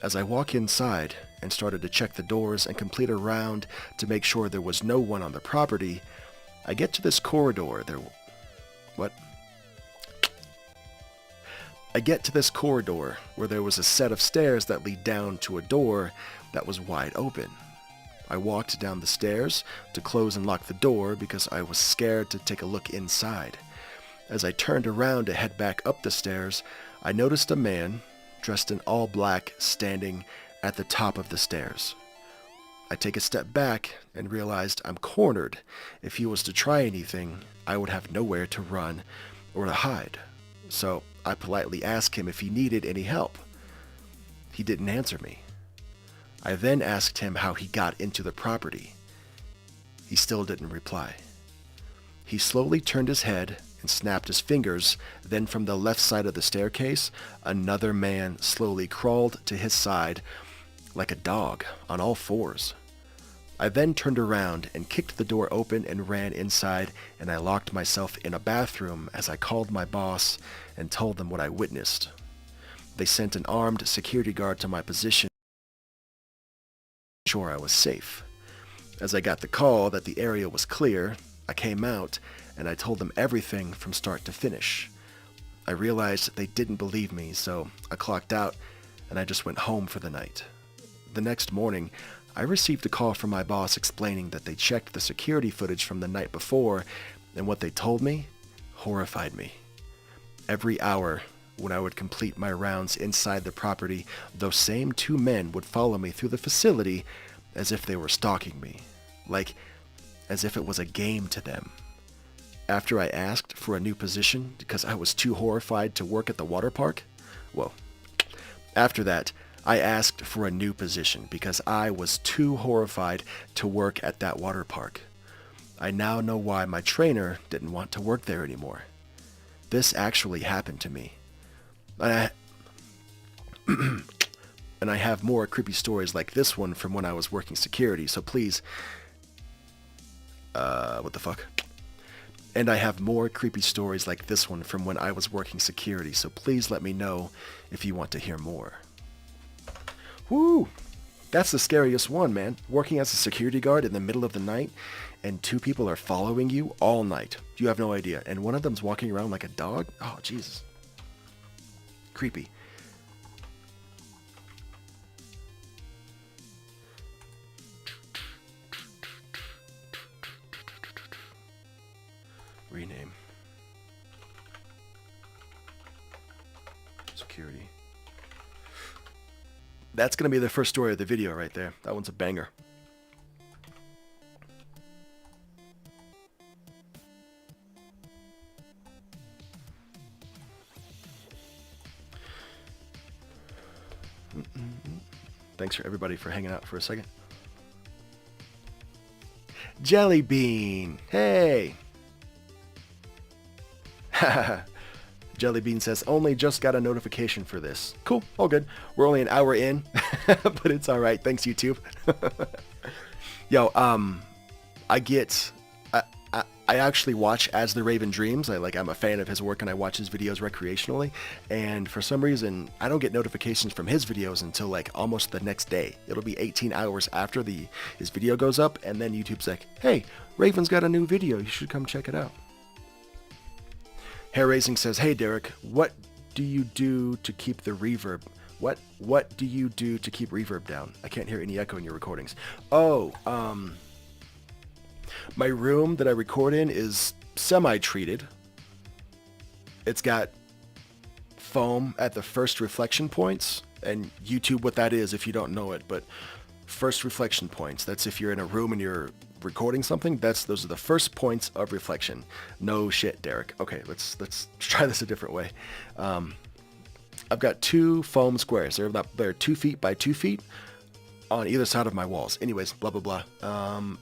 As I walk inside and started to check the doors and complete a round to make sure there was no one on the property, I get to this corridor. I get to this corridor where there was a set of stairs that lead down to a door that was wide open. I walked down the stairs to close and lock the door because I was scared to take a look inside. As I turned around to head back up the stairs, I noticed a man dressed in all black standing at the top of the stairs. I take a step back and realized I'm cornered. If he was to try anything, I would have nowhere to run or to hide. So I politely asked him if he needed any help. He didn't answer me. I then asked him how he got into the property. He still didn't reply. He slowly turned his head and snapped his fingers. Then from the left side of the staircase, another man slowly crawled to his side like a dog on all fours. I then turned around and kicked the door open and ran inside, and I locked myself in a bathroom as I called my boss and told them what I witnessed. They sent an armed security guard to my position to ensure I was safe. As I got the call that the area was clear, I came out and I told them everything from start to finish. I realized they didn't believe me, so I clocked out and I just went home for the night. The next morning, I received a call from my boss explaining that they checked the security footage from the night before, and what they told me horrified me. Every hour, when I would complete my rounds inside the property, those same two men would follow me through the facility as if they were stalking me, like as if it was a game to them. After I asked for a new position because I was too horrified to work at the water park, after that, I asked for a new position because I was too horrified to work at that water park. I now know why my trainer didn't want to work there anymore. This actually happened to me. And I have more creepy stories like this one from when I was working security, so please... what the fuck? And I have more creepy stories like this one from when I was working security, so please let me know if you want to hear more. Woo! That's the scariest one, man. Working as a security guard in the middle of the night, and 2 people are following you all night. You have no idea. And one of them's walking around like a dog? Oh, Jesus. Creepy. Rename. Security. That's going to be the first story of the video right there. That one's a banger. Thanks for everybody for hanging out for a second. Jelly Bean. Hey. Jelly Bean says, only just got a notification for this. Cool, all good. We're only an hour in, but it's all right. Thanks, YouTube. Yo, I actually watch As the Raven Dreams. I'm a fan of his work and I watch his videos recreationally. And for some reason, I don't get notifications from his videos until like almost the next day. It'll be 18 hours after his video goes up, and then YouTube's like, hey, Raven's got a new video. You should come check it out. Hair Raising says, hey Derek, what do you do to keep the reverb? What do you do to keep reverb down? I can't hear any echo in your recordings. Oh, my room that I record in is semi-treated. It's got foam at the first reflection points, and YouTube what that is if you don't know it, but first reflection points, that's if you're in a room and you're recording something, those are the first points of reflection. No shit, Derek. Okay, let's try this a different way. I've got 2 foam squares. They're 2 feet by 2 feet on either side of my walls. Anyways, blah blah blah.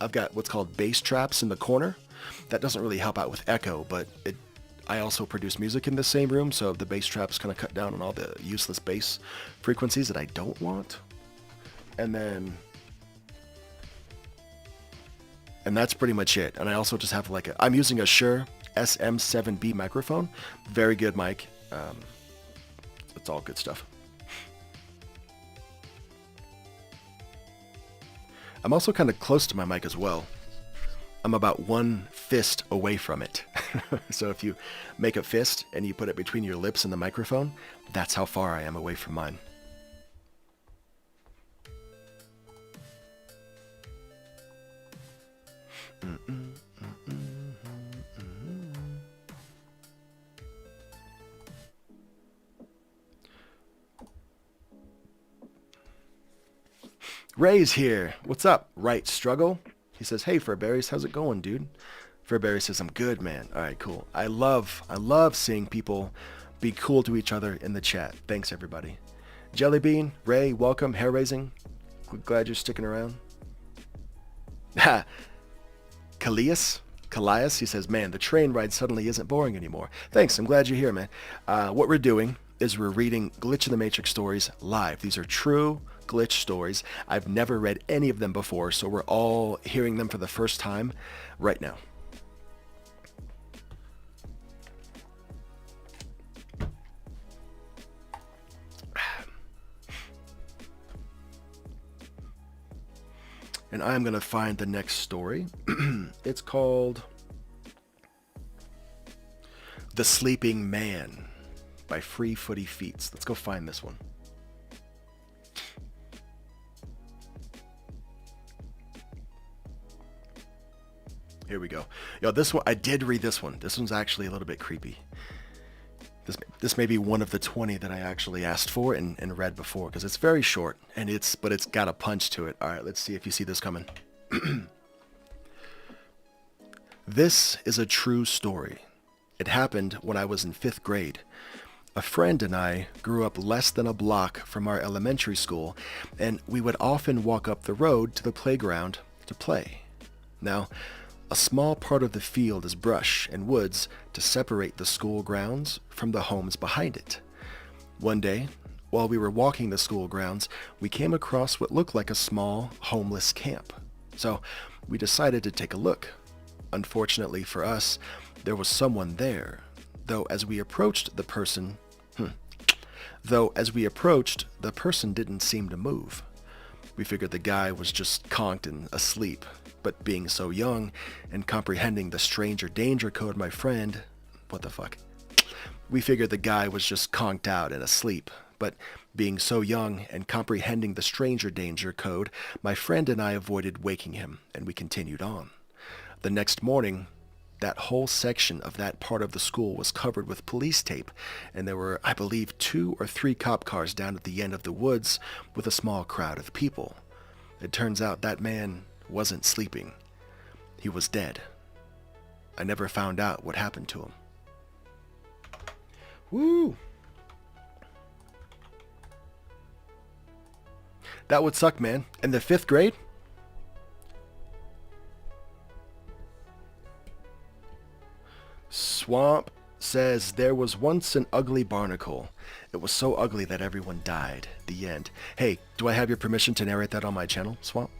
I've got what's called bass traps in the corner. That doesn't really help out with echo, but I also produce music in the same room, so the bass traps kind of cut down on all the useless bass frequencies that I don't want. And that's pretty much it. And I also just have I'm using a Shure SM7B microphone. Very good mic. It's all good stuff. I'm also kind of close to my mic as well. I'm about 1 fist away from it. So if you make a fist and you put it between your lips and the microphone, that's how far I am away from mine. Ray's here. What's up? Right struggle? He says, hey Furberries, how's it going, dude? Furberry says, I'm good, man. All right, cool. I love seeing people be cool to each other in the chat. Thanks, everybody. Jellybean, Ray, welcome. Hair raising. Glad you're sticking around. Ha! Kalias, he says, man, the train ride suddenly isn't boring anymore. Thanks, I'm glad you're here, man. What we're doing is we're reading Glitch in the Matrix stories live. These are true glitch stories. I've never read any of them before, so we're all hearing them for the first time right now. And I'm going to find the next story. It's called The Sleeping Man by Free Footy Feats. Let's go find this one. Here we go. Yo, this one, I did read this one. This one's actually a little bit creepy. This may be one of the 20 that I actually asked for and read before, because it's very short, but it's got a punch to it. All right, let's see if you see this coming. This is a true story. It happened when I was in 5th grade. A friend and I grew up less than a block from our elementary school, and we would often walk up the road to the playground to play. Now, A small part of the field is brush and woods to separate the school grounds from the homes behind it. One day, while we were walking the school grounds, we came across what looked like a small, homeless camp. So we decided to take a look. Unfortunately for us, there was someone there, though as we approached, the person didn't seem to move. We figured the guy was just conked and asleep, but being so young and comprehending the stranger danger code, my friend, We figured the guy was just conked out and asleep, but being so young and comprehending the stranger danger code, my friend and I avoided waking him, and we continued on. The next morning, that whole section of that part of the school was covered with police tape, and there were, I believe, 2 or 3 cop cars down at the end of the woods with a small crowd of people. It turns out that man wasn't sleeping. He was dead. I never found out what happened to him. Woo! That would suck, man. In the 5th grade? Swamp says, there was once an ugly barnacle. It was so ugly that everyone died. The end. Hey, do I have your permission to narrate that on my channel, Swamp?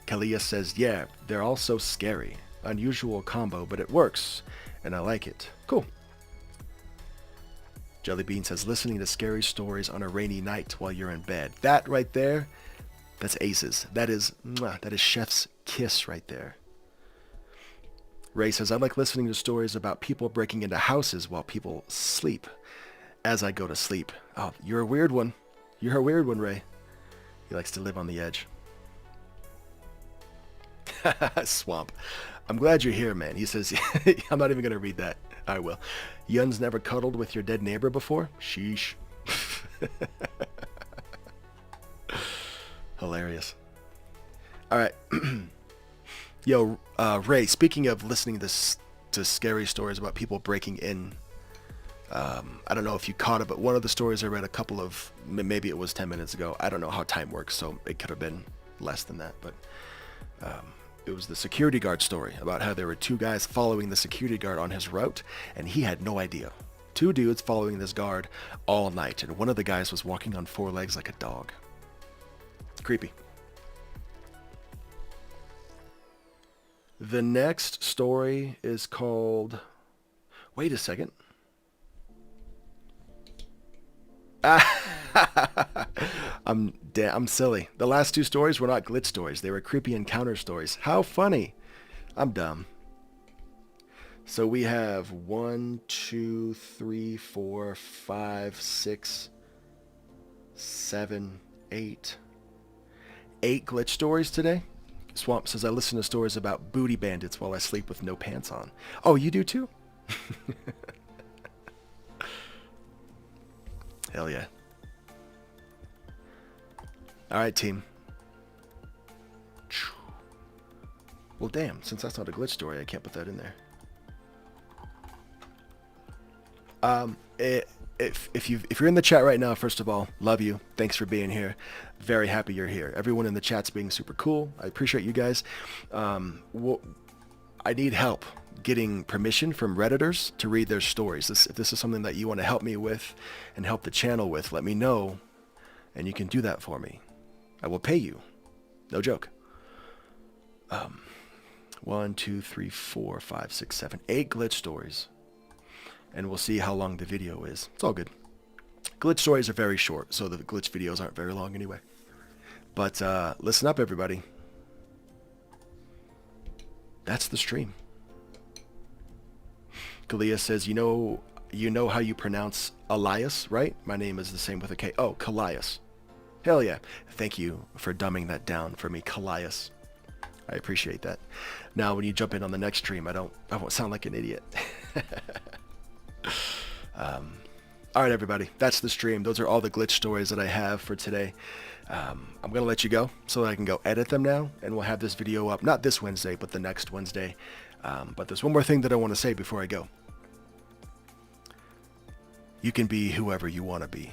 Kalia says, yeah, they're all so scary. Unusual combo, but it works, and I like it. Cool. Jellybean says, listening to scary stories on a rainy night while you're in bed. That right there, that's aces. That is chef's kiss right there. Ray says, I like listening to stories about people breaking into houses while people sleep as I go to sleep. Oh, you're a weird one. You're a weird one, Ray. He likes to live on the edge. Swamp. I'm glad you're here, man. He says, I'm not even going to read that. I will. Yun's never cuddled with your dead neighbor before? Sheesh. Hilarious. All right. Yo, Ray, speaking of listening to scary stories about people breaking in, I don't know if you caught it, but one of the stories I read maybe it was 10 minutes ago. I don't know how time works, so it could have been less than that, but it was the security guard story about how there were 2 guys following the security guard on his route, and he had no idea. 2 dudes following this guard all night, and one of the guys was walking on 4 legs like a dog. Creepy. The next story is called... Wait a second. I'm silly. The last 2 stories were not glitch stories. They were creepy encounter stories. How funny. I'm dumb. So we have 1, 2, 3, 4, 5, 6, 7, 8. 8 glitch stories today. Swamp says, I listen to stories about booty bandits while I sleep with no pants on. Oh, you do too? Hell yeah. Alright, team. Well, damn, since that's not a glitch story, I can't put that in there. If you're in the chat right now, first of all, love you. Thanks for being here. Very happy you're here. Everyone in the chat's being super cool. I appreciate you guys. I need help getting permission from Redditors to read their stories. If this is something that you want to help me with and help the channel with, let me know, and you can do that for me. I will pay you. No joke. 1, 2, 3, 4, 5, 6, 7, 8 glitch stories. And we'll see how long the video is. It's all good. Glitch stories are very short, so the glitch videos aren't very long anyway. But listen up, everybody. That's the stream. Kalia says, you know how you pronounce Elias, right? My name is the same with a K. Oh, Kalias. Hell yeah. Thank you for dumbing that down for me, Kalias. I appreciate that. Now, when you jump in on the next stream, I won't sound like an idiot. All right, everybody. That's the stream. Those are all the glitch stories that I have for today. I'm going to let you go so that I can go edit them now, and we'll have this video up, not this Wednesday, but the next Wednesday. But there's one more thing that I want to say before I go. You can be whoever you want to be.